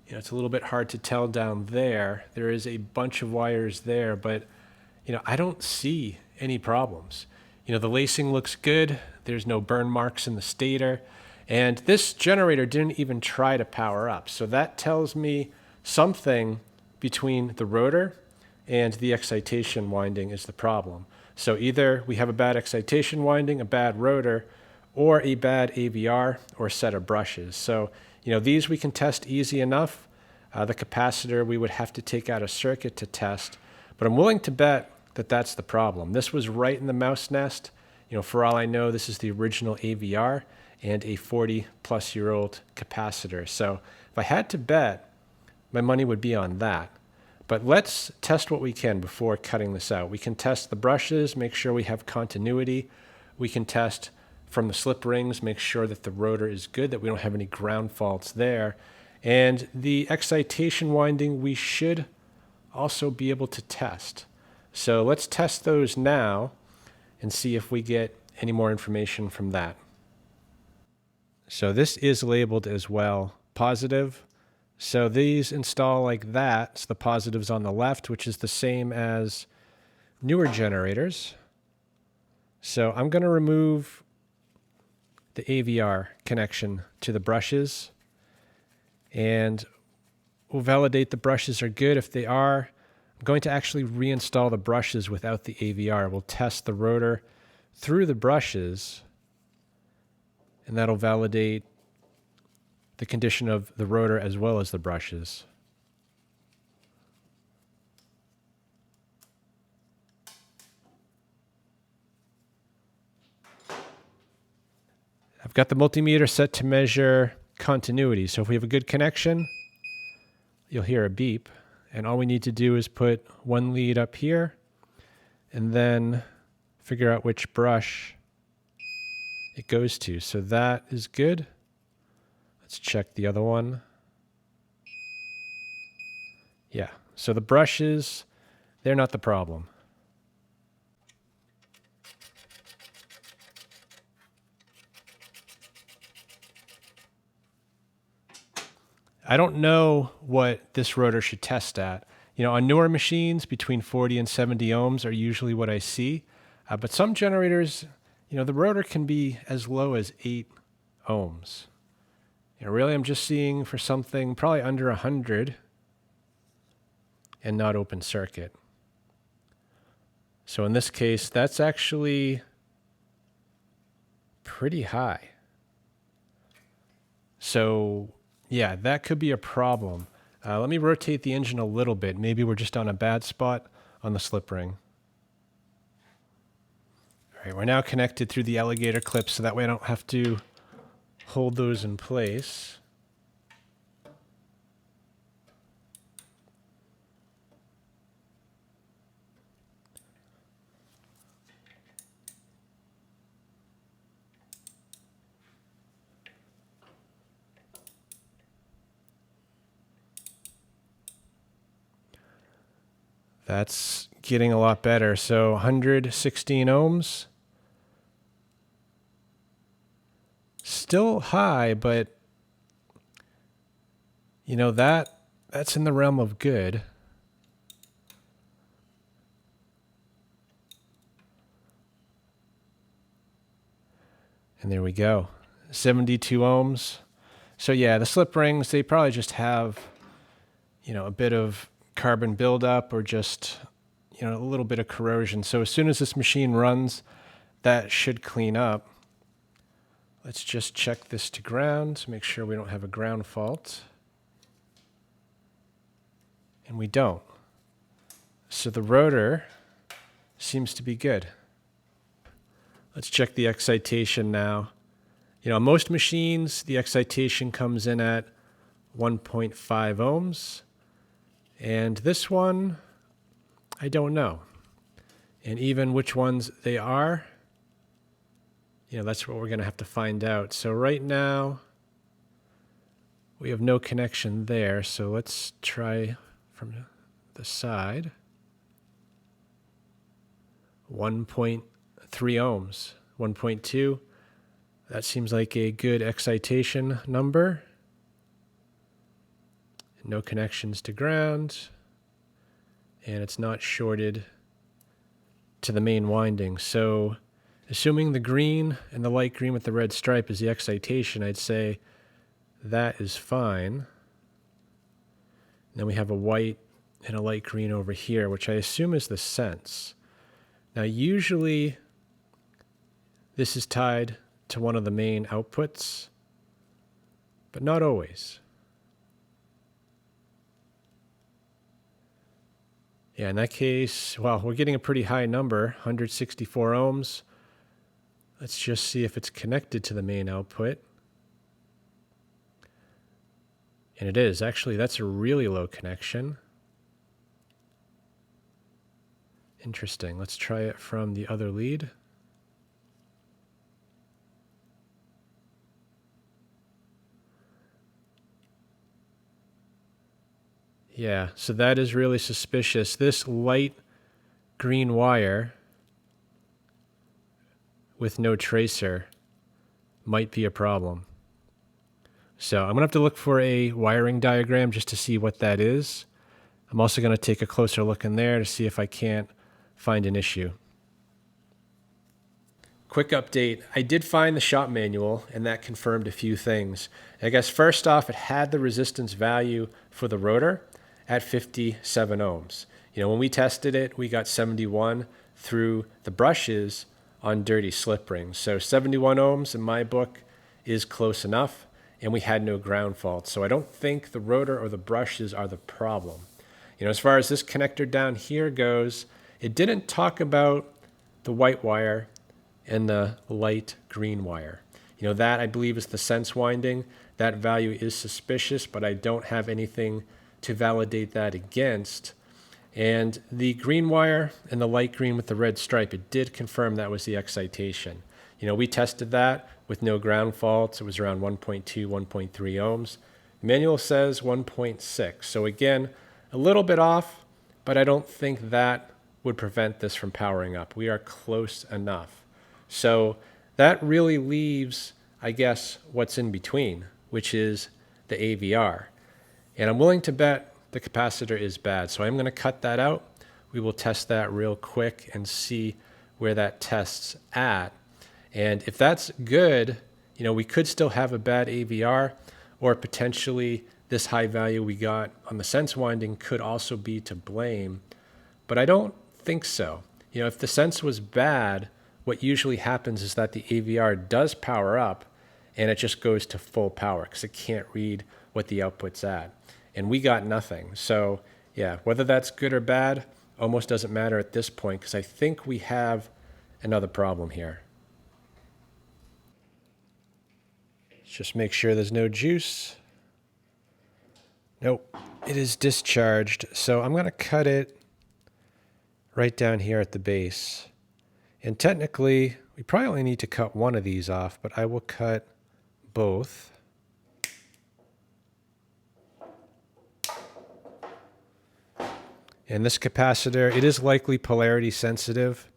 It's a little bit hard to tell down there. There is a bunch of wires there, but I don't see any problems. The lacing looks good. There's no burn marks in the stator. And this generator didn't even try to power up. So that tells me something between the rotor and the excitation winding is the problem. So either we have a bad excitation winding, a bad rotor, or a bad AVR or set of brushes. So, these we can test easy enough. The capacitor we would have to take out a circuit to test, but I'm willing to bet that that's the problem. This was right in the mouse nest. For all I know, this is the original AVR and a 40-plus-year-old capacitor. So if I had to bet, my money would be on that. But let's test what we can before cutting this out. We can test the brushes, make sure we have continuity. We can test from the slip rings, make sure that the rotor is good, that we don't have any ground faults there. And the excitation winding, we should also be able to test. So let's test those now and see if we get any more information from that. So this is labeled as well positive. So these install like that. So the positive's on the left, which is the same as newer generators. So I'm going to remove the AVR connection to the brushes, and we'll validate the brushes are good. If they are, I'm going to actually reinstall the brushes without the AVR. We'll test the rotor through the brushes, and that'll validate the condition of the rotor as well as the brushes. I've got the multimeter set to measure continuity. So if we have a good connection, you'll hear a beep. And all we need to do is put one lead up here and then figure out which brush it goes to. So that is good. Let's check the other one. Yeah, so the brushes, they're not the problem. I don't know what this rotor should test at. On newer machines, between 40 and 70 ohms are usually what I see. But some generators, the rotor can be as low as 8 ohms. Really, I'm just seeing for something probably under 100 and not open circuit. So in this case, that's actually pretty high. So yeah, that could be a problem. Let me rotate the engine a little bit. Maybe we're just on a bad spot on the slip ring. All right, we're now connected through the alligator clips, so that way I don't have to hold those in place. That's getting a lot better. So 116 ohms. Still high, but you know, that's in the realm of good. And there we go. 72 ohms. So yeah, the slip rings, they probably just have, you know, a bit of carbon buildup or just, you know, a little bit of corrosion. So as soon as this machine runs, that should clean up. Let's just check this to ground to make sure we don't have a ground fault. And we don't. So the rotor seems to be good. Let's check the excitation now. You know, on most machines, the excitation comes in at 1.5 ohms. And this one, I don't know. And even which ones they are, you know, that's what we're going to have to find out. So right now, we have no connection there. So let's try from the side. 1.3 ohms, 1.2. That seems like a good excitation number. No connections to ground, and it's not shorted to the main winding. So assuming the green and the light green with the red stripe is the excitation, I'd say that is fine. And then we have a white and a light green over here, which I assume is the sense. Now usually this is tied to one of the main outputs, but not always. Yeah, in that case, well, we're getting a pretty high number, 164 ohms. Let's just see if it's connected to the main output. And it is. Actually, that's a really low connection. Interesting. Let's try it from the other lead. Yeah, so that is really suspicious. This light green wire with no tracer might be a problem. So I'm going to have to look for a wiring diagram just to see what that is. I'm also going to take a closer look in there to see if I can't find an issue. Quick update. I did find the shop manual, and that confirmed a few things. I guess first off, it had the resistance value for the rotor at 57 ohms. You know, when we tested it, we got 71 through the brushes on dirty slip rings. So 71 ohms in my book is close enough, and we had no ground fault. So I don't think the rotor or the brushes are the problem. You know, as far as this connector down here goes, it didn't talk about the white wire and the light green wire. You know, that I believe is the sense winding. That value is suspicious, but I don't have anything to validate that against. And the green wire and the light green with the red stripe, it did confirm that was the excitation. You know, we tested that with no ground faults. It was around 1.2, 1.3 ohms. The manual says 1.6. So again, a little bit off, but I don't think that would prevent this from powering up. We are close enough. So that really leaves, I guess, what's in between, which is the AVR. And I'm willing to bet the capacitor is bad. So I'm going to cut that out. We will test that real quick and see where that tests at. And if that's good, you know, we could still have a bad AVR, or potentially this high value we got on the sense winding could also be to blame. But I don't think so. You know, if the sense was bad, what usually happens is that the AVR does power up and it just goes to full power because it can't read what the output's at. And we got nothing. So yeah, whether that's good or bad almost doesn't matter at this point because I think we have another problem here. Let's just make sure there's no juice. Nope, it is discharged. So I'm going to cut it right down here at the base. And technically, we probably only need to cut one of these off, but I will cut both. And this capacitor, it is likely polarity sensitive.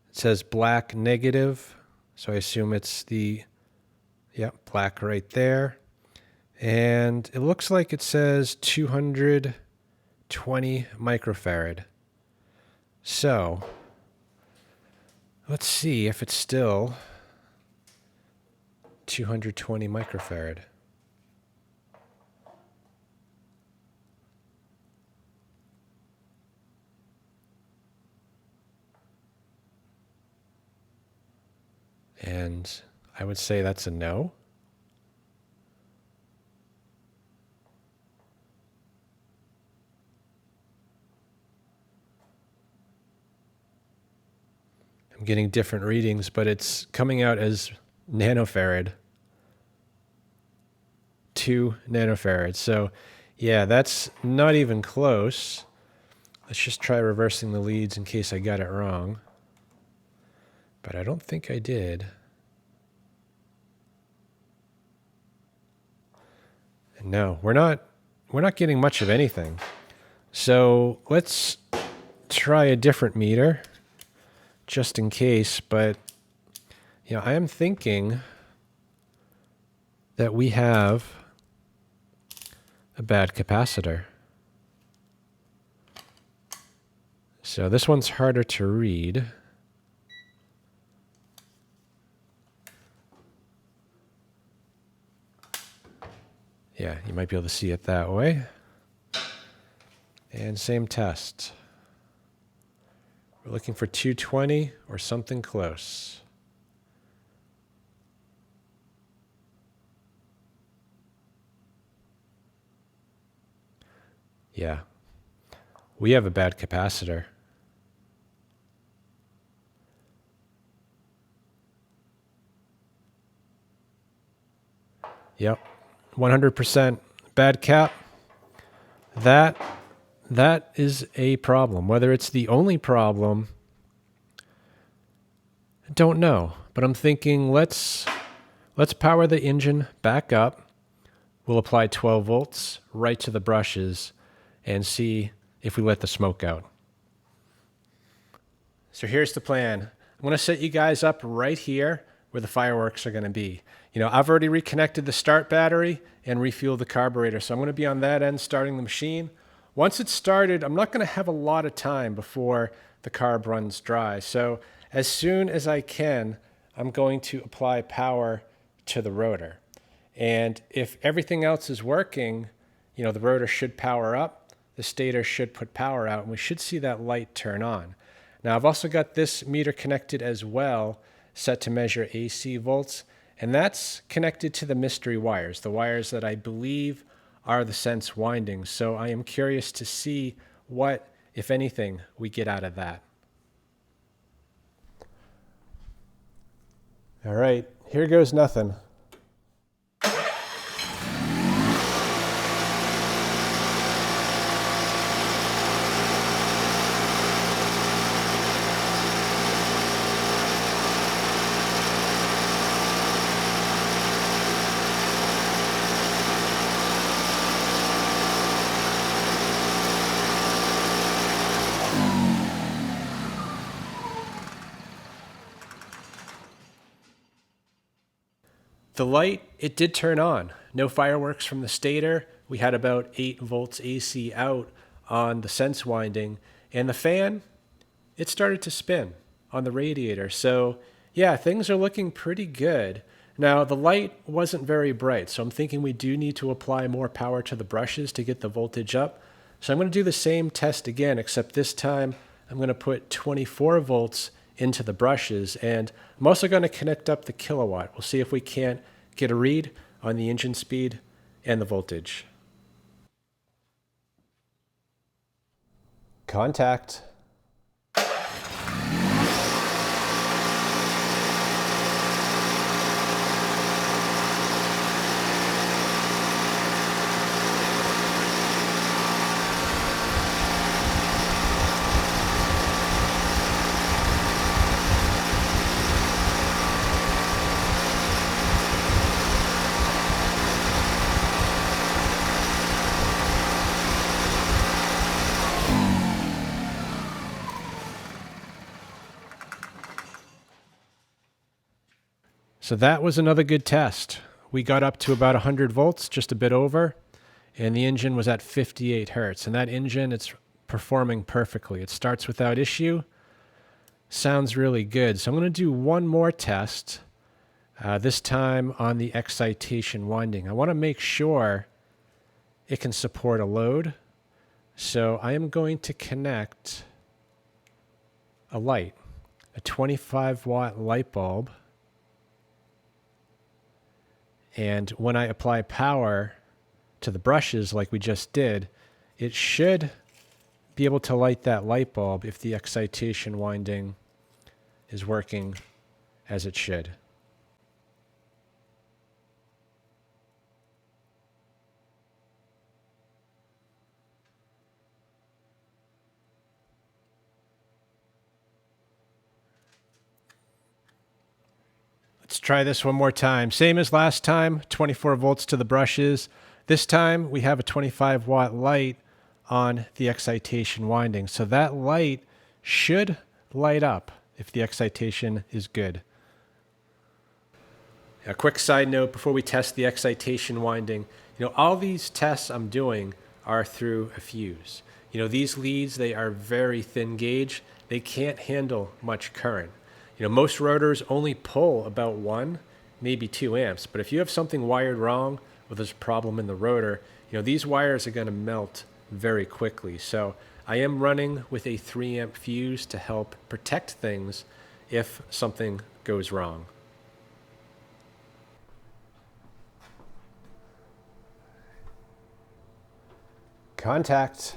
It says black negative, so I assume it's the, black right there. And it looks like it says 220 microfarad. So let's see if it's still 220 microfarad. And I would say that's a no. I'm getting different readings, but it's coming out as nanofarad. 2 nanofarads. So yeah, that's not even close. Let's just try reversing the leads in case I got it wrong. But I don't think I did. And no, we're not getting much of anything. So let's try a different meter just in case, but I am thinking that we have a bad capacitor. So this one's harder to read. Yeah, you might be able to see it that way. And same test. We're looking for 220 or something close. Yeah, we have a bad capacitor. Yep. 100% bad cap. That is a problem. Whether it's the only problem, I don't know. But I'm thinking let's power the engine back up. We'll apply 12 volts right to the brushes and see if we let the smoke out. So here's the plan. I'm going to set you guys up right here where the fireworks are going to be. I've already reconnected the start battery and refueled the carburetor, so I'm going to be on that end starting the machine. Once it's started, I'm not going to have a lot of time before the carb runs dry. So as soon as I can, I'm going to apply power to the rotor. And if everything else is working, the rotor should power up, the stator should put power out, and we should see that light turn on. Now I've also got this meter connected as well, set to measure AC volts. And that's connected to the mystery wires, the wires that I believe are the sense windings. So I am curious to see what, if anything, we get out of that. All right, here goes nothing. The light, it did turn on. No fireworks from the stator. We had about 8 volts AC out on the sense winding. And the fan, it started to spin on the radiator. So yeah, things are looking pretty good. Now the light wasn't very bright, so I'm thinking we do need to apply more power to the brushes to get the voltage up. So I'm going to do the same test again, except this time I'm going to put 24 volts into the brushes. And I'm also going to connect up the kilowatt. We'll see if we can't get a read on the engine speed and the voltage. Contact. So that was another good test. We got up to about 100 volts, just a bit over, and the engine was at 58 hertz. And that engine, it's performing perfectly. It starts without issue. Sounds really good. So I'm going to do one more test, this time on the excitation winding. I want to make sure it can support a load. So I am going to connect a light, a 25-watt light bulb. And when I apply power to the brushes like we just did, it should be able to light that light bulb if the excitation winding is working as it should. Let's try this one more time. Same as last time, 24 volts to the brushes. This time we have a 25-watt light on the excitation winding. So that light should light up if the excitation is good. A quick side note before we test the excitation winding, all these tests I'm doing are through a fuse. These leads, they are very thin gauge. They can't handle much current. Most rotors only pull about 1, maybe 2 amps. But if you have something wired wrong or there's a problem in the rotor, these wires are going to melt very quickly. So I am running with a 3 amp fuse to help protect things if something goes wrong. Contact.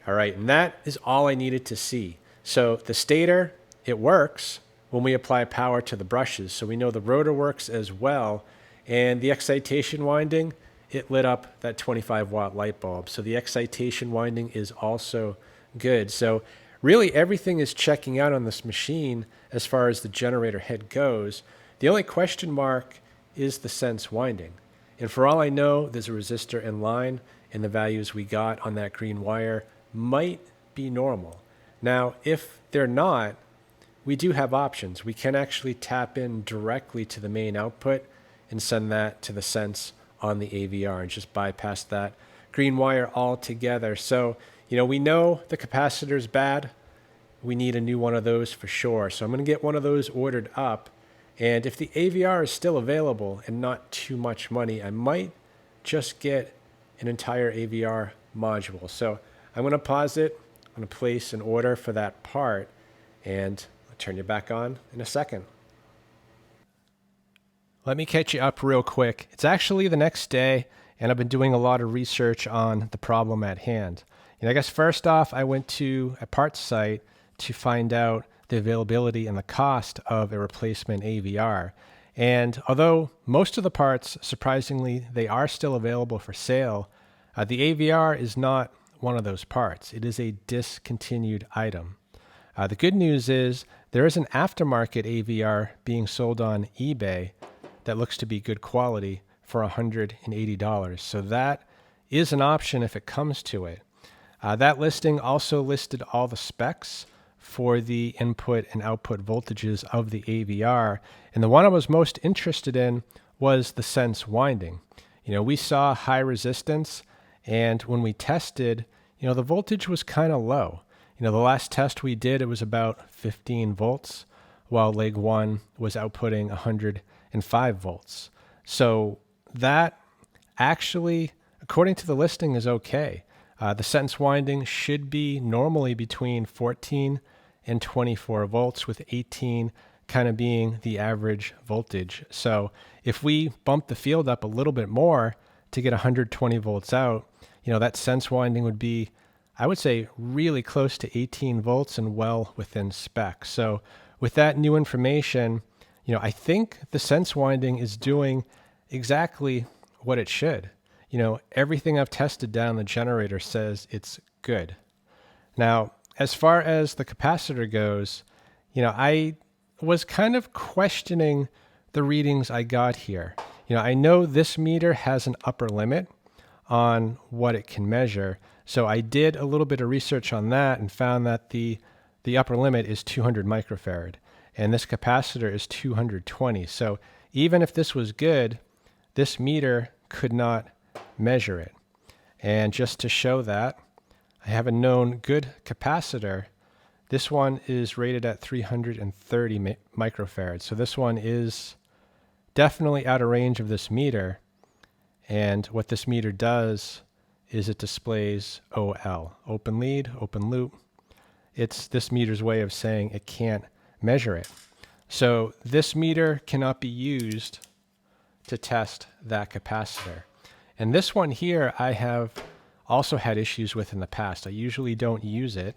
All right, and that is all I needed to see. So the stator, it works when we apply power to the brushes. So we know the rotor works as well. And the excitation winding, it lit up that 25-watt light bulb. So the excitation winding is also good. So really everything is checking out on this machine as far as the generator head goes. The only question mark is the sense winding. And for all I know, there's a resistor in line, and the values we got on that green wire might be normal. Now, if they're not, we do have options. We can actually tap in directly to the main output and send that to the sense on the AVR and just bypass that green wire altogether. So, we know the capacitor is bad. We need a new one of those for sure. So I'm going to get one of those ordered up. And if the AVR is still available and not too much money, I might just get an entire AVR module. So I'm going to pause it. I'm going to place an order for that part, and I'll turn you back on in a second. Let me catch you up real quick. It's actually the next day, and I've been doing a lot of research on the problem at hand. I guess first off, I went to a parts site to find out the availability and the cost of a replacement AVR. And although most of the parts, surprisingly, they are still available for sale, the AVR is not one of those parts. It is a discontinued item. The good news is there is an aftermarket AVR being sold on eBay that looks to be good quality for $180. So that is an option if it comes to it. That listing also listed all the specs for the input and output voltages of the AVR. And the one I was most interested in was the sense winding. We saw high resistance, and when we tested, the voltage was kind of low. The last test we did, it was about 15 volts, while leg 1 was outputting 105 volts. So that actually, according to the listing, is okay. The sense winding should be normally between 14 and 24 volts, with 18 kind of being the average voltage. So if we bump the field up a little bit more to get 120 volts out, that sense winding would be, I would say, really close to 18 volts and well within spec. So with that new information, I think the sense winding is doing exactly what it should. Everything I've tested down the generator says it's good. Now, as far as the capacitor goes, I was kind of questioning the readings I got here. I know this meter has an upper limit on what it can measure. So I did a little bit of research on that and found that the upper limit is 200 microfarad, and this capacitor is 220. So even if this was good, this meter could not measure it. And just to show that, I have a known good capacitor. This one is rated at 330 microfarads. So this one is definitely out of range of this meter. And what this meter does is it displays OL, open lead, open loop. It's this meter's way of saying it can't measure it. So this meter cannot be used to test that capacitor. And this one here, I have also had issues with in the past. I usually don't use it,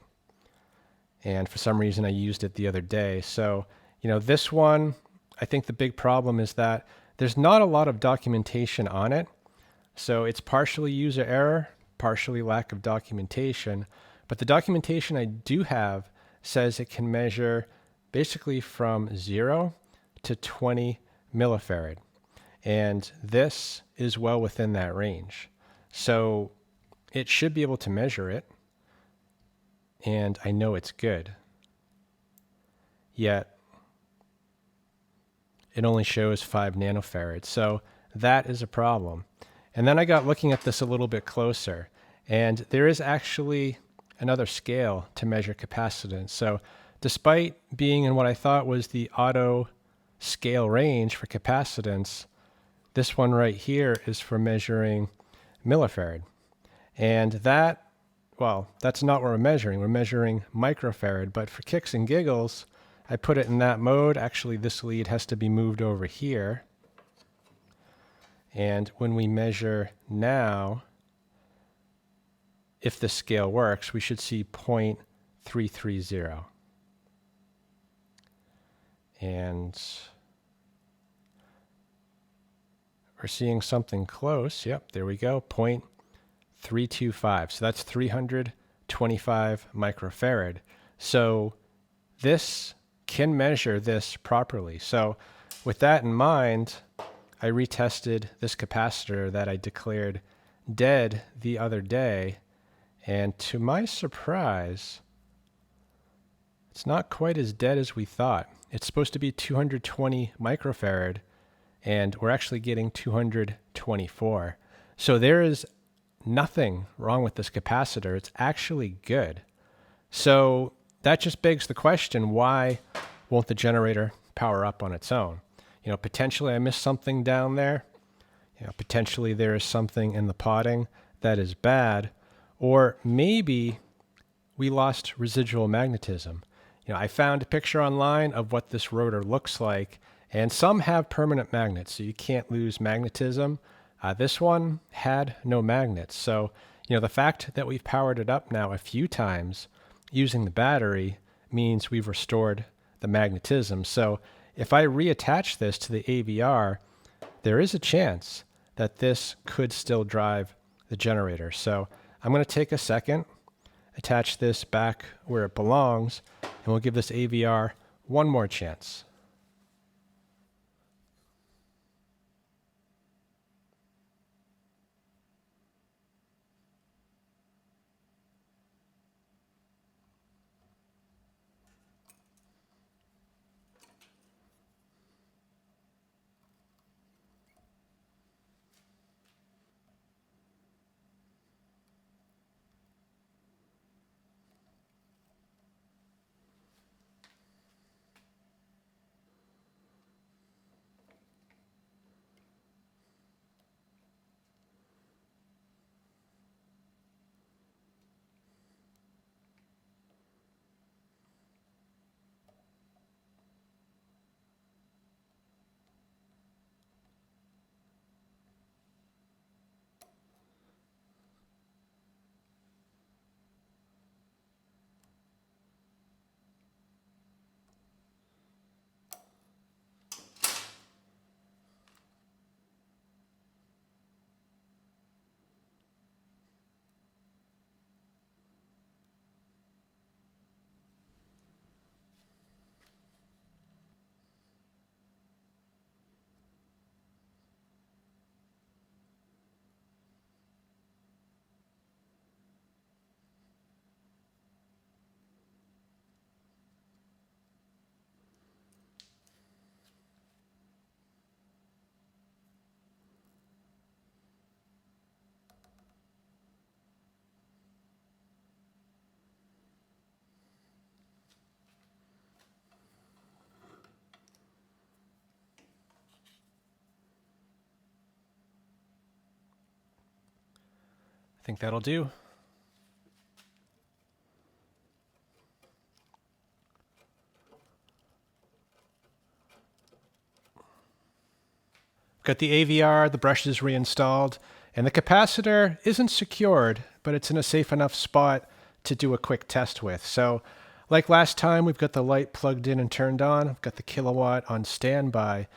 and for some reason I used it the other day. So, this one, I think the big problem is that there's not a lot of documentation on it. So it's partially user error, partially lack of documentation. But the documentation I do have says it can measure basically from 0 to 20 millifarad. And this is well within that range. So it should be able to measure it. And I know it's good. Yet it only shows 5 nanofarads. So that is a problem. And then I got looking at this a little bit closer. And there is actually another scale to measure capacitance. So despite being in what I thought was the auto scale range for capacitance, this one right here is for measuring millifarad. And that, well, that's not what we're measuring. We're measuring microfarad. But for kicks and giggles, I put it in that mode. Actually, this lead has to be moved over here. And when we measure now, if the scale works, we should see 0.330. And we're seeing something close. Yep, there we go, 0.325. So that's 325 microfarad. So this can measure this properly. So with that in mind, I retested this capacitor that I declared dead the other day, and to my surprise, it's not quite as dead as we thought. It's supposed to be 220 microfarad, and we're actually getting 224. So there is nothing wrong with this capacitor. It's actually good. So that just begs the question, why won't the generator power up on its own? Potentially I missed something down there. Potentially there is something in the potting that is bad, or maybe we lost residual magnetism. I found a picture online of what this rotor looks like, and some have permanent magnets, so you can't lose magnetism. This one had no magnets. So, the fact that we've powered it up now a few times using the battery means we've restored the magnetism. So if I reattach this to the AVR, there is a chance that this could still drive the generator. So I'm going to take a second, attach this back where it belongs, and we'll give this AVR one more chance. think that'll do. Got the AVR, the brushes reinstalled, and the capacitor isn't secured, but it's in a safe enough spot to do a quick test with. So like last time, we've got the light plugged in and turned on. I've got the kilowatt on standby,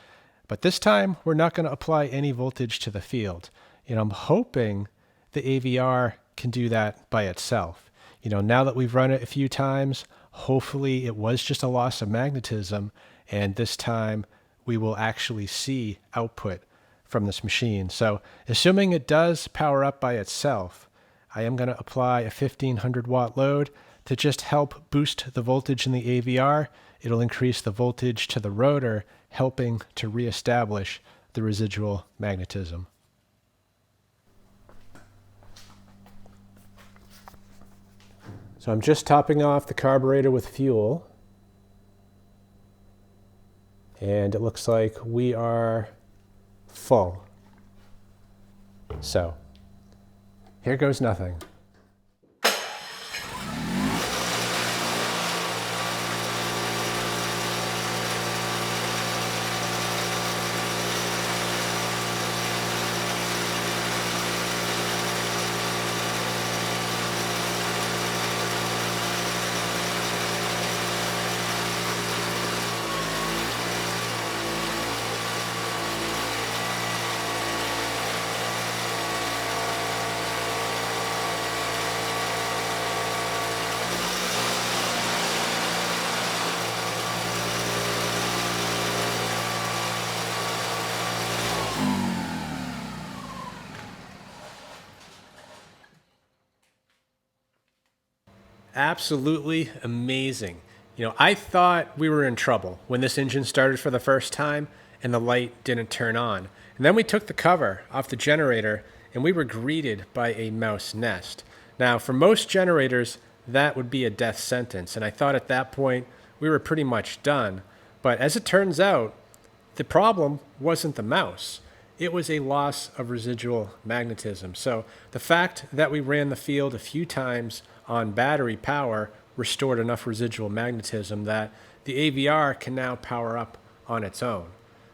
but this time we're not going to apply any voltage to the field. I'm hoping the AVR can do that by itself. Now that we've run it a few times, hopefully it was just a loss of magnetism, and this time we will actually see output from this machine. So assuming it does power up by itself, I am going to apply a 1500 watt load to just help boost the voltage in the AVR. It'll increase the voltage to the rotor, helping to reestablish the residual magnetism. So I'm just topping off the carburetor with fuel. And it looks like we are full. So here goes nothing. Absolutely amazing. I thought we were in trouble when this engine started for the first time and the light didn't turn on. And then we took the cover off the generator and we were greeted by a mouse nest. Now, for most generators, that would be a death sentence. And I thought at that point we were pretty much done. But as it turns out, the problem wasn't the mouse. It was a loss of residual magnetism. So the fact that we ran the field a few times on battery power restored enough residual magnetism that the AVR can now power up on its own.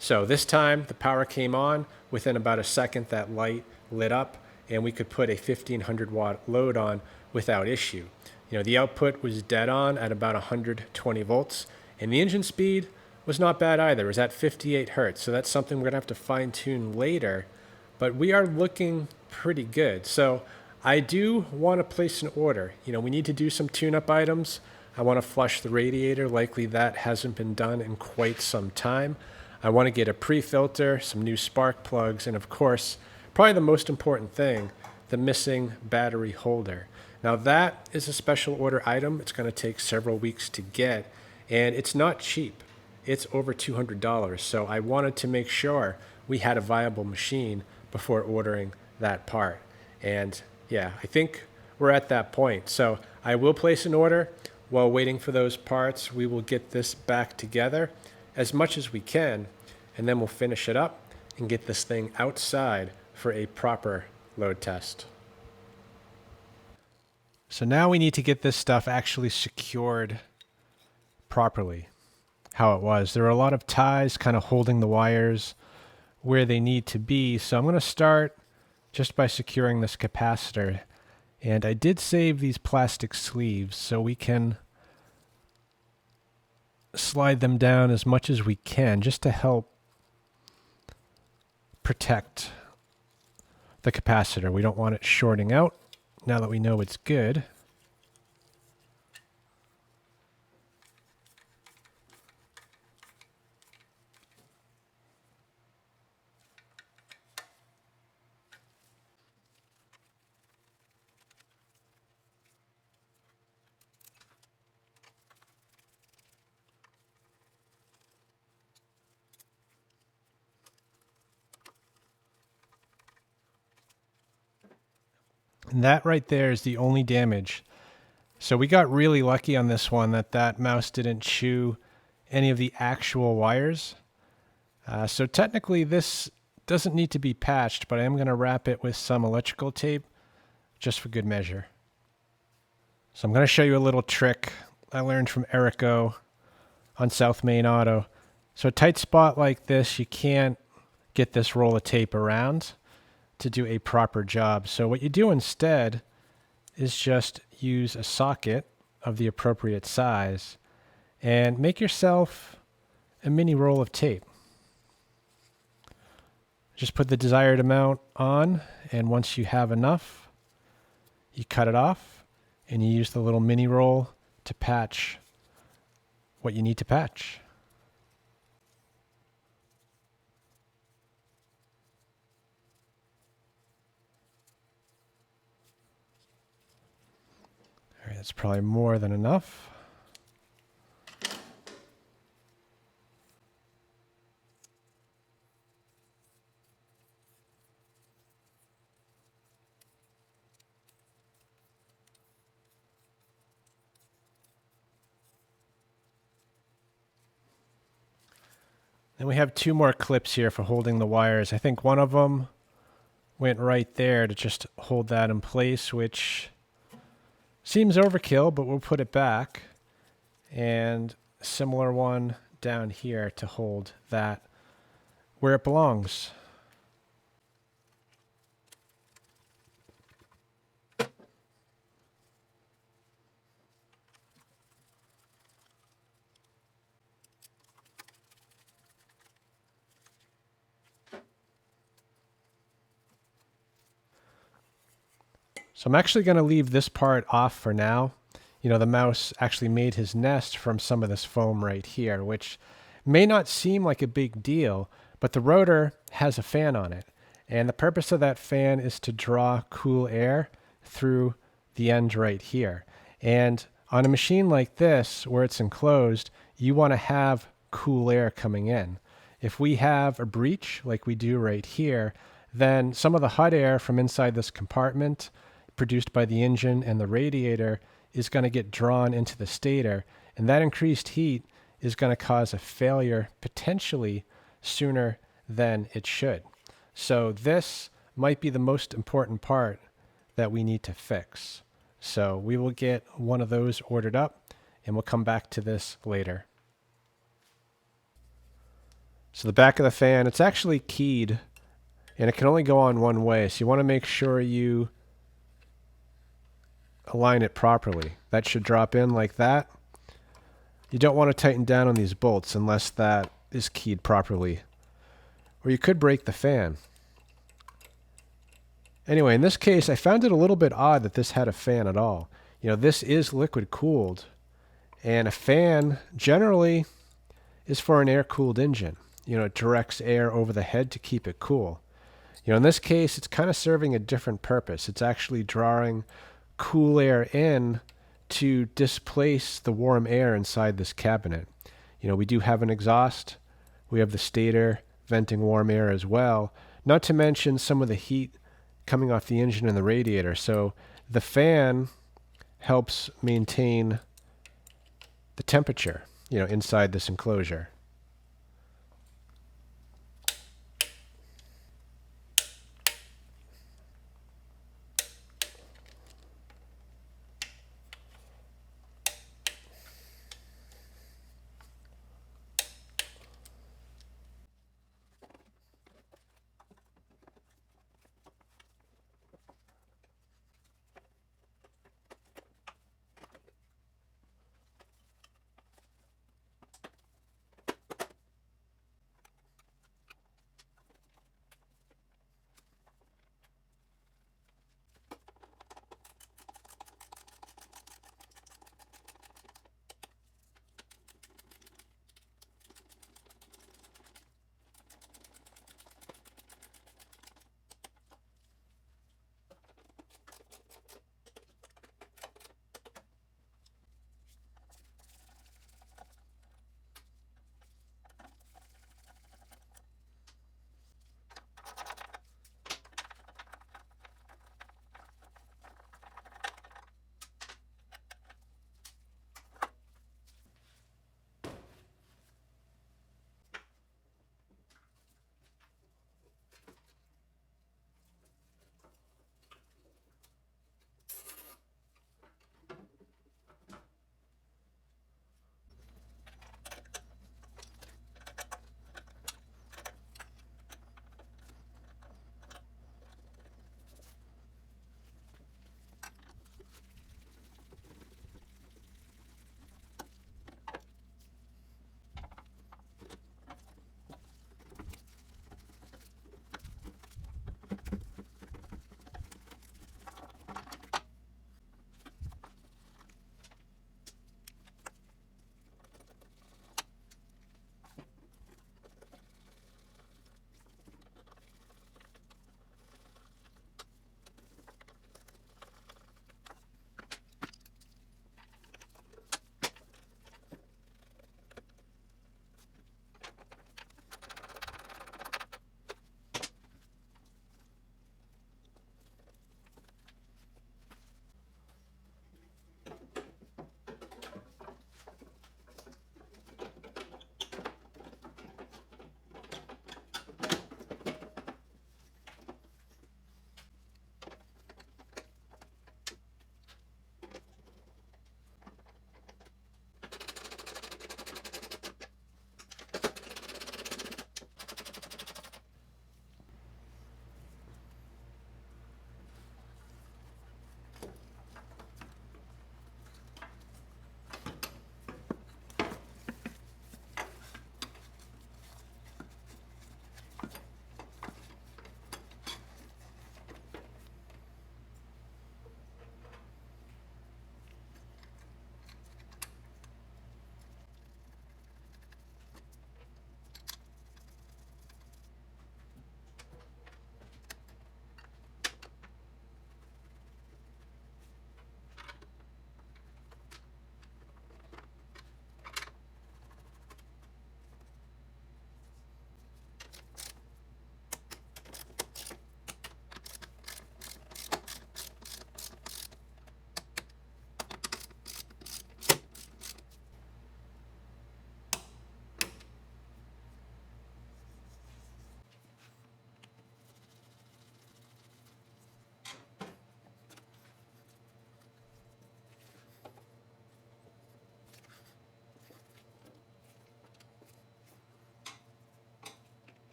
So this time the power came on. Within about a second, that light lit up and we could put a 1500 watt load on without issue. The output was dead on at about 120 volts and the engine speed was not bad either. It was at 58 hertz. So that's something we're gonna have to fine tune later, but we are looking pretty good. So I do want to place an order. We need to do some tune-up items. I want to flush the radiator. Likely that hasn't been done in quite some time. I want to get a pre-filter, some new spark plugs, and of course, probably the most important thing, the missing battery holder. Now that is a special order item. It's going to take several weeks to get, and it's not cheap. It's over $200. So I wanted to make sure we had a viable machine before ordering that part. And yeah, I think we're at that point. So I will place an order. While waiting for those parts, we will get this back together as much as we can, and then we'll finish it up and get this thing outside for a proper load test. So now we need to get this stuff actually secured properly, how it was. There are a lot of ties kind of holding the wires where they need to be. So I'm going to start just by securing this capacitor. And I did save these plastic sleeves so we can slide them down as much as we can just to help protect the capacitor. We don't want it shorting out now that we know it's good. And that right there is the only damage. So we got really lucky on this one that mouse didn't chew any of the actual wires. So technically this doesn't need to be patched, but I am going to wrap it with some electrical tape just for good measure. So I'm going to show you a little trick I learned from Erico on South Main Auto. So a tight spot like this, you can't get this roll of tape around to do a proper job. So what you do instead is just use a socket of the appropriate size and make yourself a mini roll of tape. Just put the desired amount on, and once you have enough, you cut it off and you use the little mini roll to patch what you need to patch. All right, that's probably more than enough. Then we have two more clips here for holding the wires. I think one of them went right there to just hold that in place, which seems overkill, but we'll put it back. And a similar one down here to hold that where it belongs. So I'm actually going to leave this part off for now. You know, the mouse actually made his nest from some of this foam right here, which may not seem like a big deal, but the rotor has a fan on it. And the purpose of that fan is to draw cool air through the end right here. And on a machine like this, where it's enclosed, you want to have cool air coming in. If we have a breach like we do right here, then some of the hot air from inside this compartment produced by the engine and the radiator is going to get drawn into the stator, and that increased heat is going to cause a failure potentially sooner than it should. So this might be the most important part that we need to fix. So we will get one of those ordered up, and we'll come back to this later. So the back of the fan, it's actually keyed, and it can only go on one way. So you want to make sure you align it properly. That should drop in like that. You don't want to tighten down on these bolts unless that is keyed properly, or you could break the fan. Anyway, in this case, I found it a little bit odd that this had a fan at all. You know, this is liquid cooled, and a fan generally is for an air-cooled engine. You know, it directs air over the head to keep it cool. You know, in this case, it's kind of serving a different purpose. It's actually drawing cool air in to displace the warm air inside this cabinet. You know, we do have an exhaust. We have the stator venting warm air as well, not to mention some of the heat coming off the engine and the radiator. So the fan helps maintain the temperature, you know, inside this enclosure.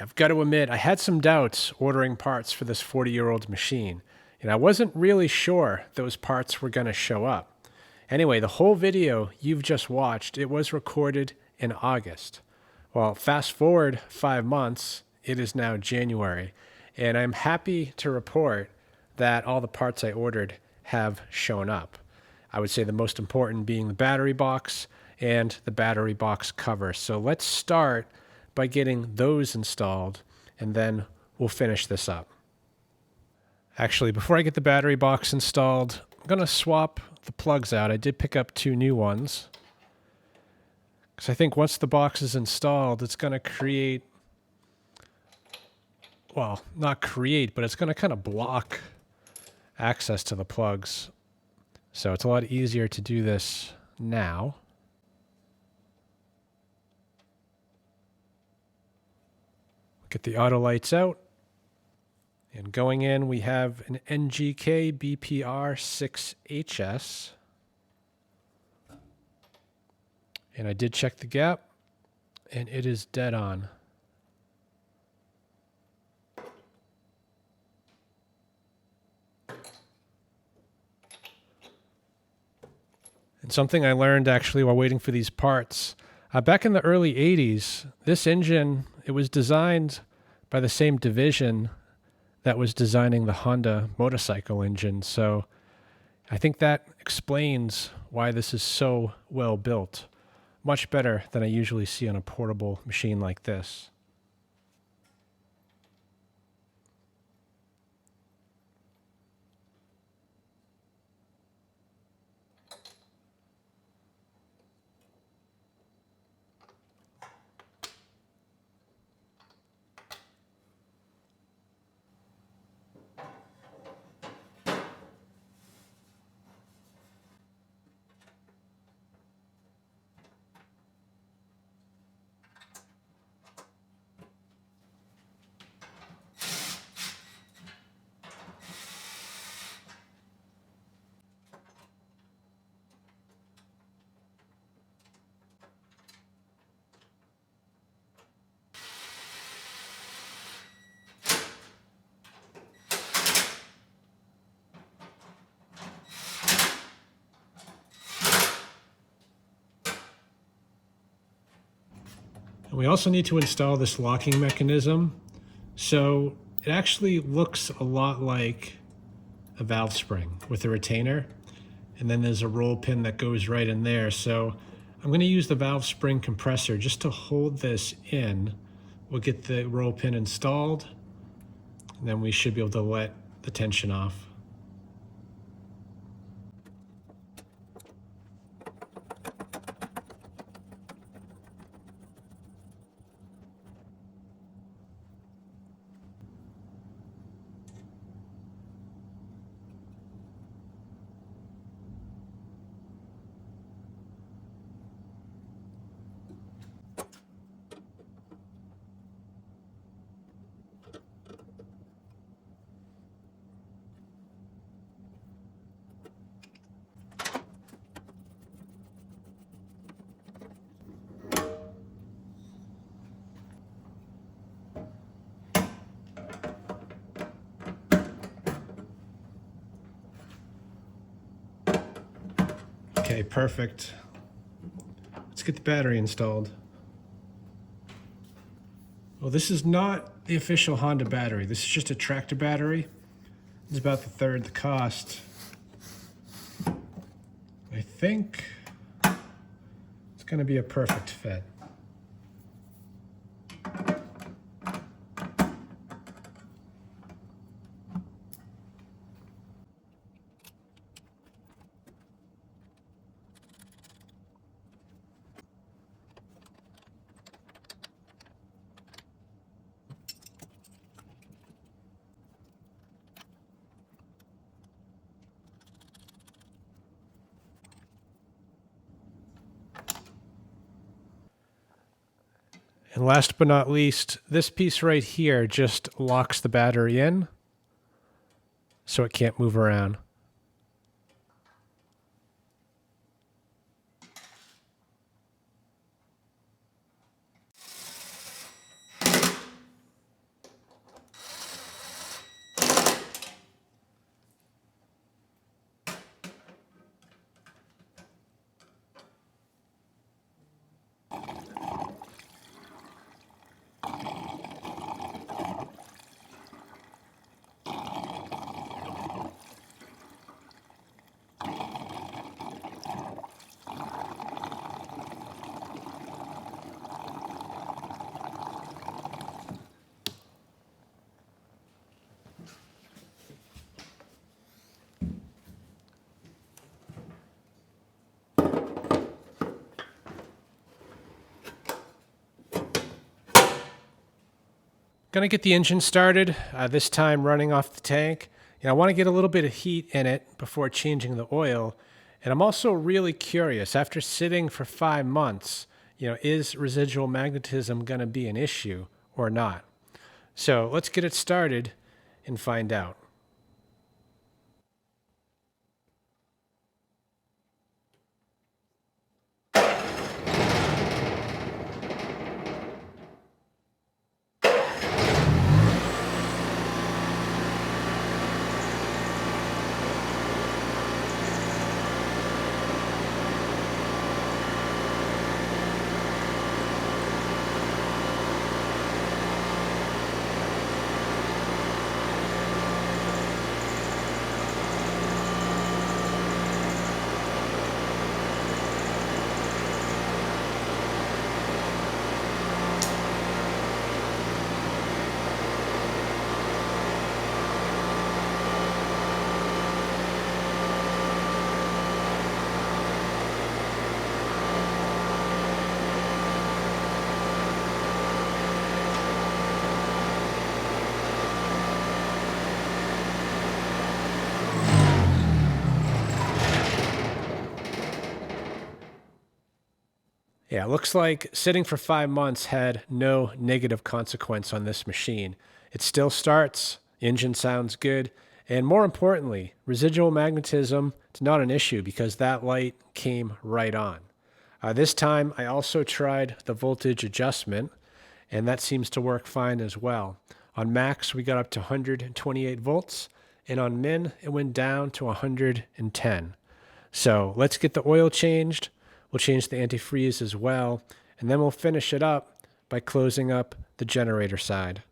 I've got to admit, I had some doubts ordering parts for this 40-year-old machine, and I wasn't really sure those parts were going to show up. Anyway, the whole video you've just watched, it was recorded in August. Well, fast forward 5 months, it is now January, and I'm happy to report that all the parts I ordered have shown up. I would say the most important being the battery box and the battery box cover. So let's start by getting those installed, and then we'll finish this up. Actually, before I get the battery box installed, I'm going to swap the plugs out. I did pick up 2 new ones, because I think once the box is installed, it's going to create, well, not create, but it's going to kind of block access to the plugs. So it's a lot easier to do this now. Get the auto lights out. And going in, we have an NGK BPR6HS. And I did check the gap, and it is dead on. And something I learned actually while waiting for these parts, back in the early 80s, this engine, it was designed by the same division that was designing the Honda motorcycle engine. So I think that explains why this is so well built. Much better than I usually see on a portable machine like this. And we also need to install this locking mechanism. So it actually looks a lot like a valve spring with a retainer. And then there's a roll pin that goes right in there. So I'm going to use the valve spring compressor just to hold this in. We'll get the roll pin installed, and then we should be able to let the tension off. Okay, perfect. Let's get the battery installed. Well, this is not the official Honda battery. This is just a tractor battery. It's about the third the cost. I think it's going to be a perfect fit. And last but not least, this piece right here just locks the battery in so it can't move around. Gonna get the engine started, this time running off the tank. I want to get a little bit of heat in it before changing the oil. And I'm also really curious, after sitting for 5 months, is residual magnetism gonna be an issue or not? So let's get it started and find out. Yeah, it looks like sitting for 5 months had no negative consequence on this machine. It still starts, engine sounds good, and more importantly, residual magnetism is not an issue because that light came right on. This time, I also tried the voltage adjustment, and that seems to work fine as well. On max, we got up to 128 volts, and on min, it went down to 110. So let's get the oil changed. We'll change the antifreeze as well, and then we'll finish it up by closing up the generator side.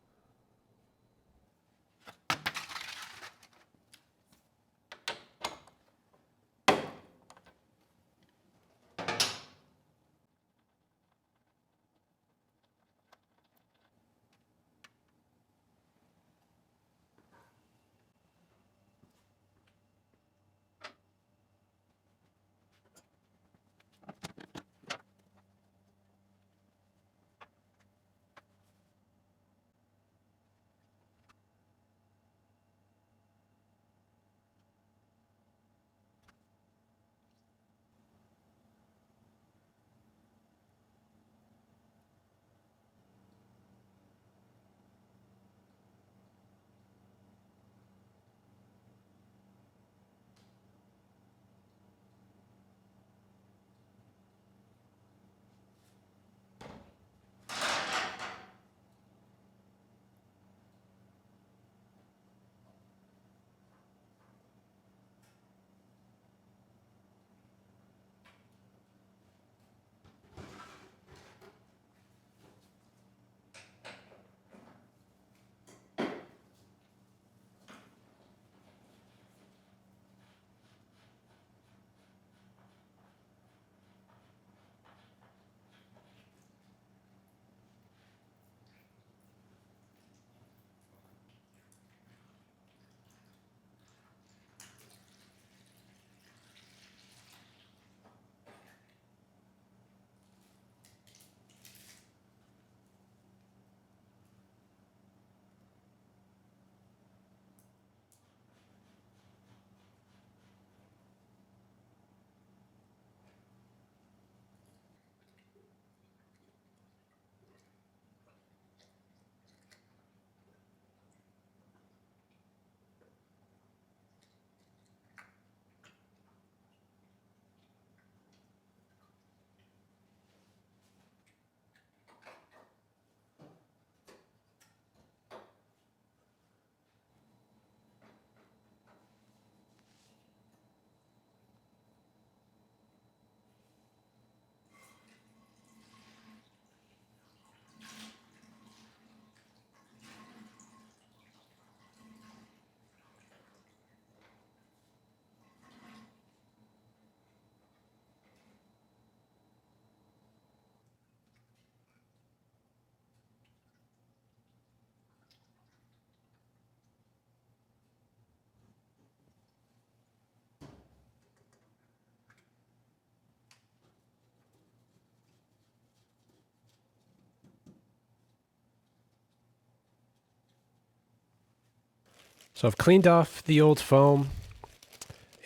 So I've cleaned off the old foam,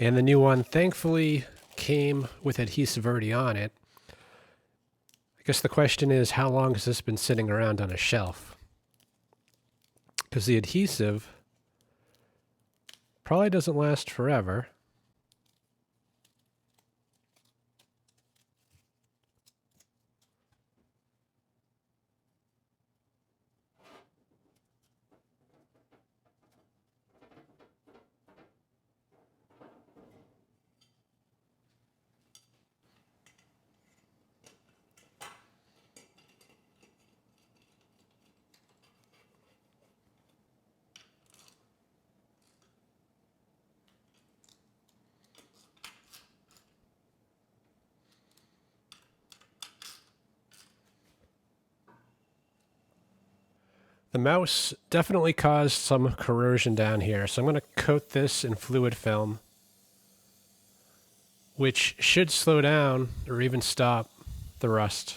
and the new one thankfully came with adhesive already on it. I guess the question is, how long has this been sitting around on a shelf? Because the adhesive probably doesn't last forever. The mouse definitely caused some corrosion down here, so I'm going to coat this in fluid film, which should slow down or even stop the rust.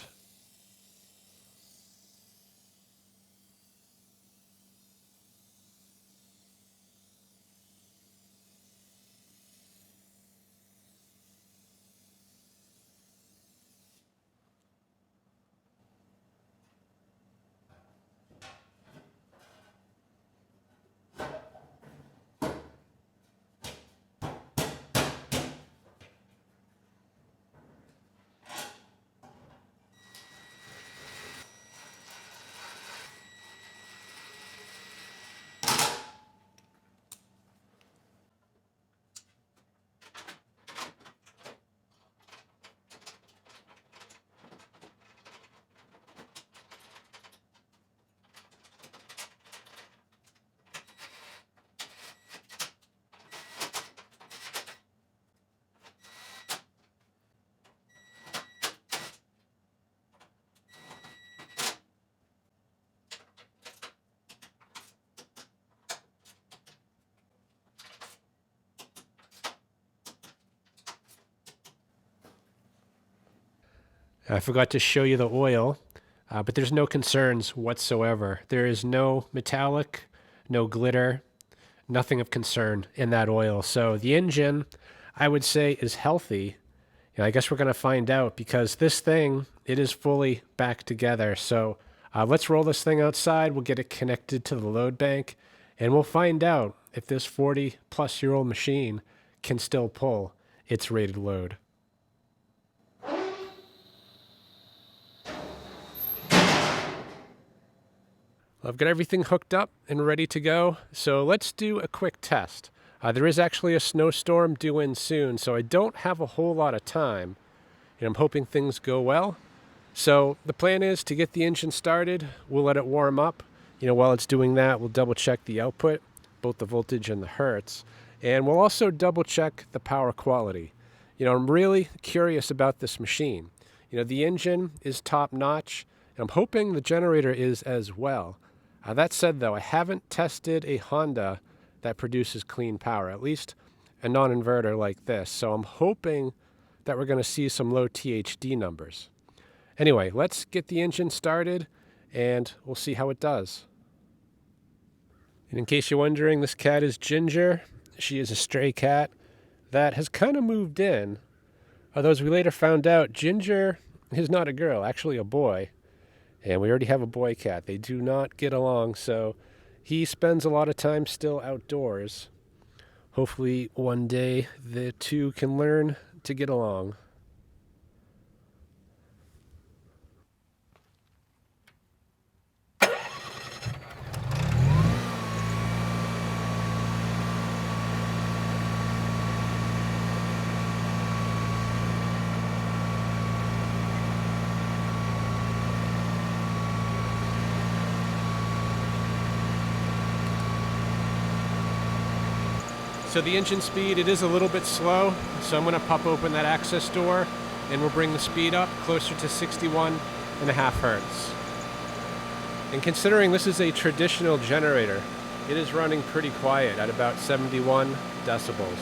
I forgot to show you the oil, but there's no concerns whatsoever. There is no metallic, no glitter, nothing of concern in that oil. So the engine, I would say, is healthy. I guess we're going to find out, because this thing, it is fully back together. So let's roll this thing outside. We'll get it connected to the load bank, and we'll find out if this 40-plus-year-old machine can still pull its rated load. I've got everything hooked up and ready to go, so let's do a quick test. There is actually a snowstorm due in soon, so I don't have a whole lot of time, and I'm hoping things go well. So the plan is to get the engine started. We'll let it warm up. While it's doing that, we'll double check the output, both the voltage and the hertz, and we'll also double check the power quality. I'm really curious about this machine. The engine is top notch, and I'm hoping the generator is as well. That said, though, I haven't tested a Honda that produces clean power, at least a non-inverter like this. So I'm hoping that we're going to see some low THD numbers. Anyway, let's get the engine started, and we'll see how it does. And in case you're wondering, this cat is Ginger. She is a stray cat that has kind of moved in. Although, as we later found out, Ginger is not a girl, actually a boy. And we already have a boy cat. They do not get along, so he spends a lot of time still outdoors. Hopefully one day the two can learn to get along. So the engine speed, it is a little bit slow, so I'm going to pop open that access door and we'll bring the speed up closer to 61.5 hertz. And considering this is a traditional generator, it is running pretty quiet at about 71 decibels.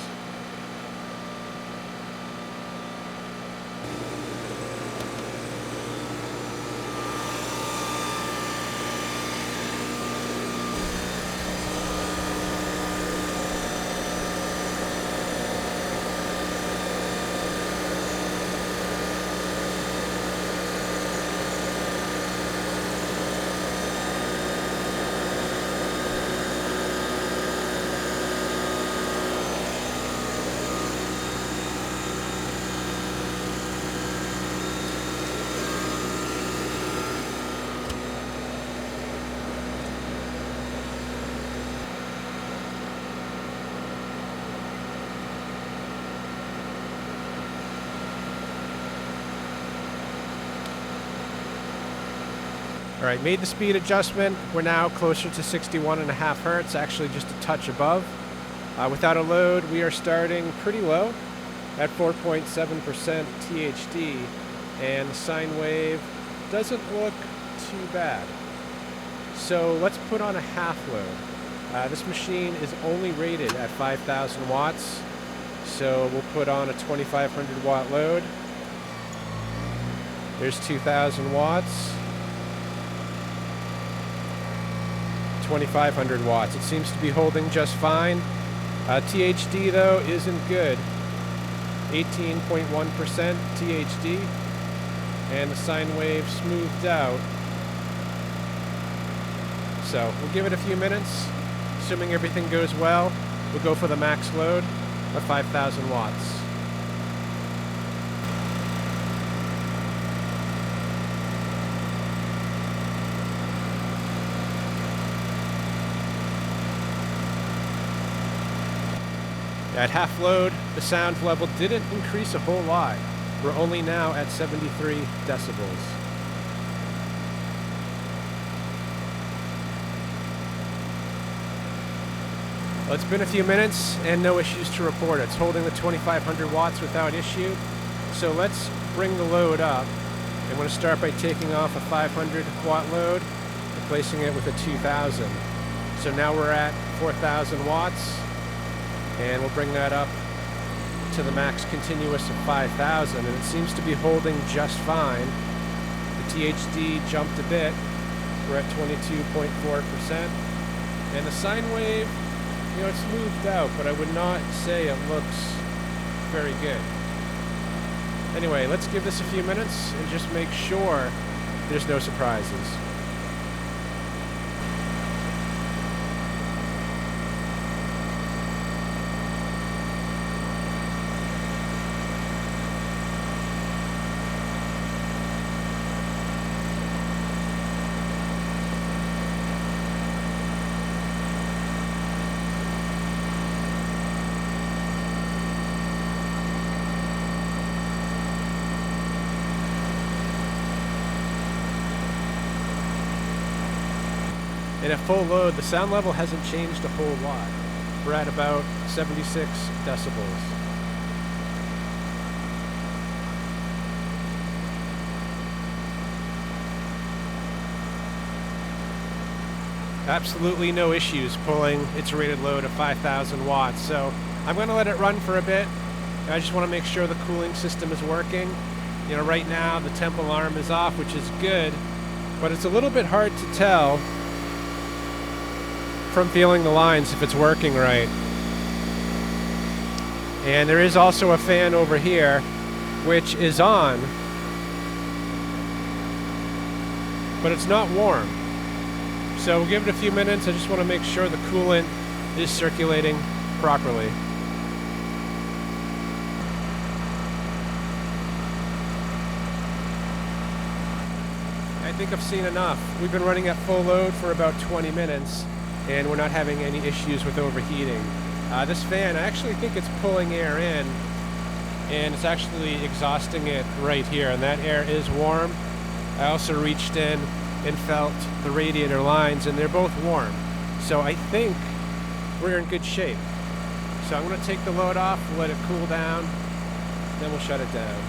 All right, made the speed adjustment. We're now closer to 61.5 hertz, actually just a touch above. Without a load, we are starting pretty low at 4.7% THD, and the sine wave doesn't look too bad. So let's put on a half load. This machine is only rated at 5,000 watts, so we'll put on a 2,500 watt load. There's 2,000 watts. 2,500 watts. It seems to be holding just fine. THD though isn't good. 18.1% THD, and the sine wave smoothed out. So we'll give it a few minutes. Assuming everything goes well, we'll go for the max load of 5,000 watts. At half load, the sound level didn't increase a whole lot. We're only now at 73 decibels. Well, it's been a few minutes and no issues to report. It's holding the 2,500 watts without issue. So let's bring the load up. I'm going to start by taking off a 500 watt load, replacing it with a 2,000. So now we're at 4,000 watts. And we'll bring that up to the max continuous of 5,000, and it seems to be holding just fine. The THD jumped a bit. We're at 22.4%. And the sine wave, you know, it's smoothed out, but I would not say it looks very good. Anyway, let's give this a few minutes and just make sure there's no surprises. And at full load, the sound level hasn't changed a whole lot. We're at about 76 decibels. Absolutely no issues pulling its rated load of 5,000 watts. So I'm going to let it run for a bit. I just want to make sure the cooling system is working. You know, right now the temp alarm is off, which is good, but it's a little bit hard to tell from feeling the lines if it's working right. And there is also a fan over here which is on, but it's not warm. So we'll give it a few minutes. I just want to make sure the coolant is circulating properly. I think I've seen enough. We've been running at full load for about 20 minutes and we're not having any issues with overheating. This fan, I actually think it's pulling air in and it's actually exhausting it right here, and that air is warm. I also reached in and felt the radiator lines and they're both warm. So I think we're in good shape. So I'm going to take the load off, let it cool down, then we'll shut it down.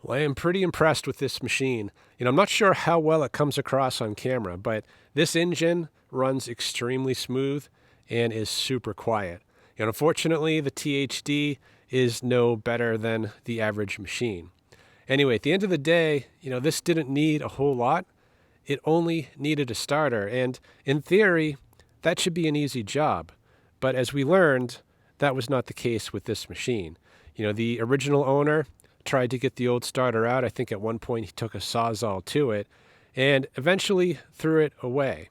Well, I am pretty impressed with this machine. You know, I'm not sure how well it comes across on camera, but this engine runs extremely smooth and is super quiet. And unfortunately, the THD is no better than the average machine. Anyway, at the end of the day, you know, this didn't need a whole lot. It only needed a starter, and in theory, that should be an easy job. But as we learned, that was not the case with this machine. You know, the original owner tried to get the old starter out. I think at one point he took a Sawzall to it and eventually threw it away.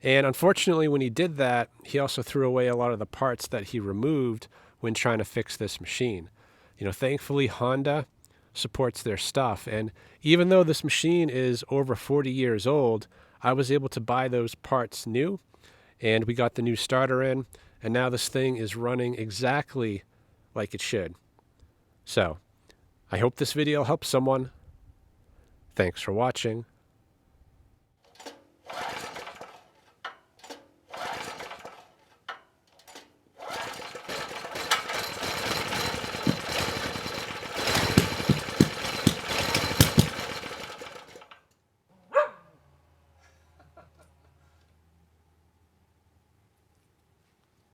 And unfortunately, when he did that, he also threw away a lot of the parts that he removed when trying to fix this machine. Thankfully Honda supports their stuff. And even though this machine is over 40 years old, I was able to buy those parts new, and we got the new starter in, and now this thing is running exactly like it should. So I hope this video helps someone. Thanks for watching.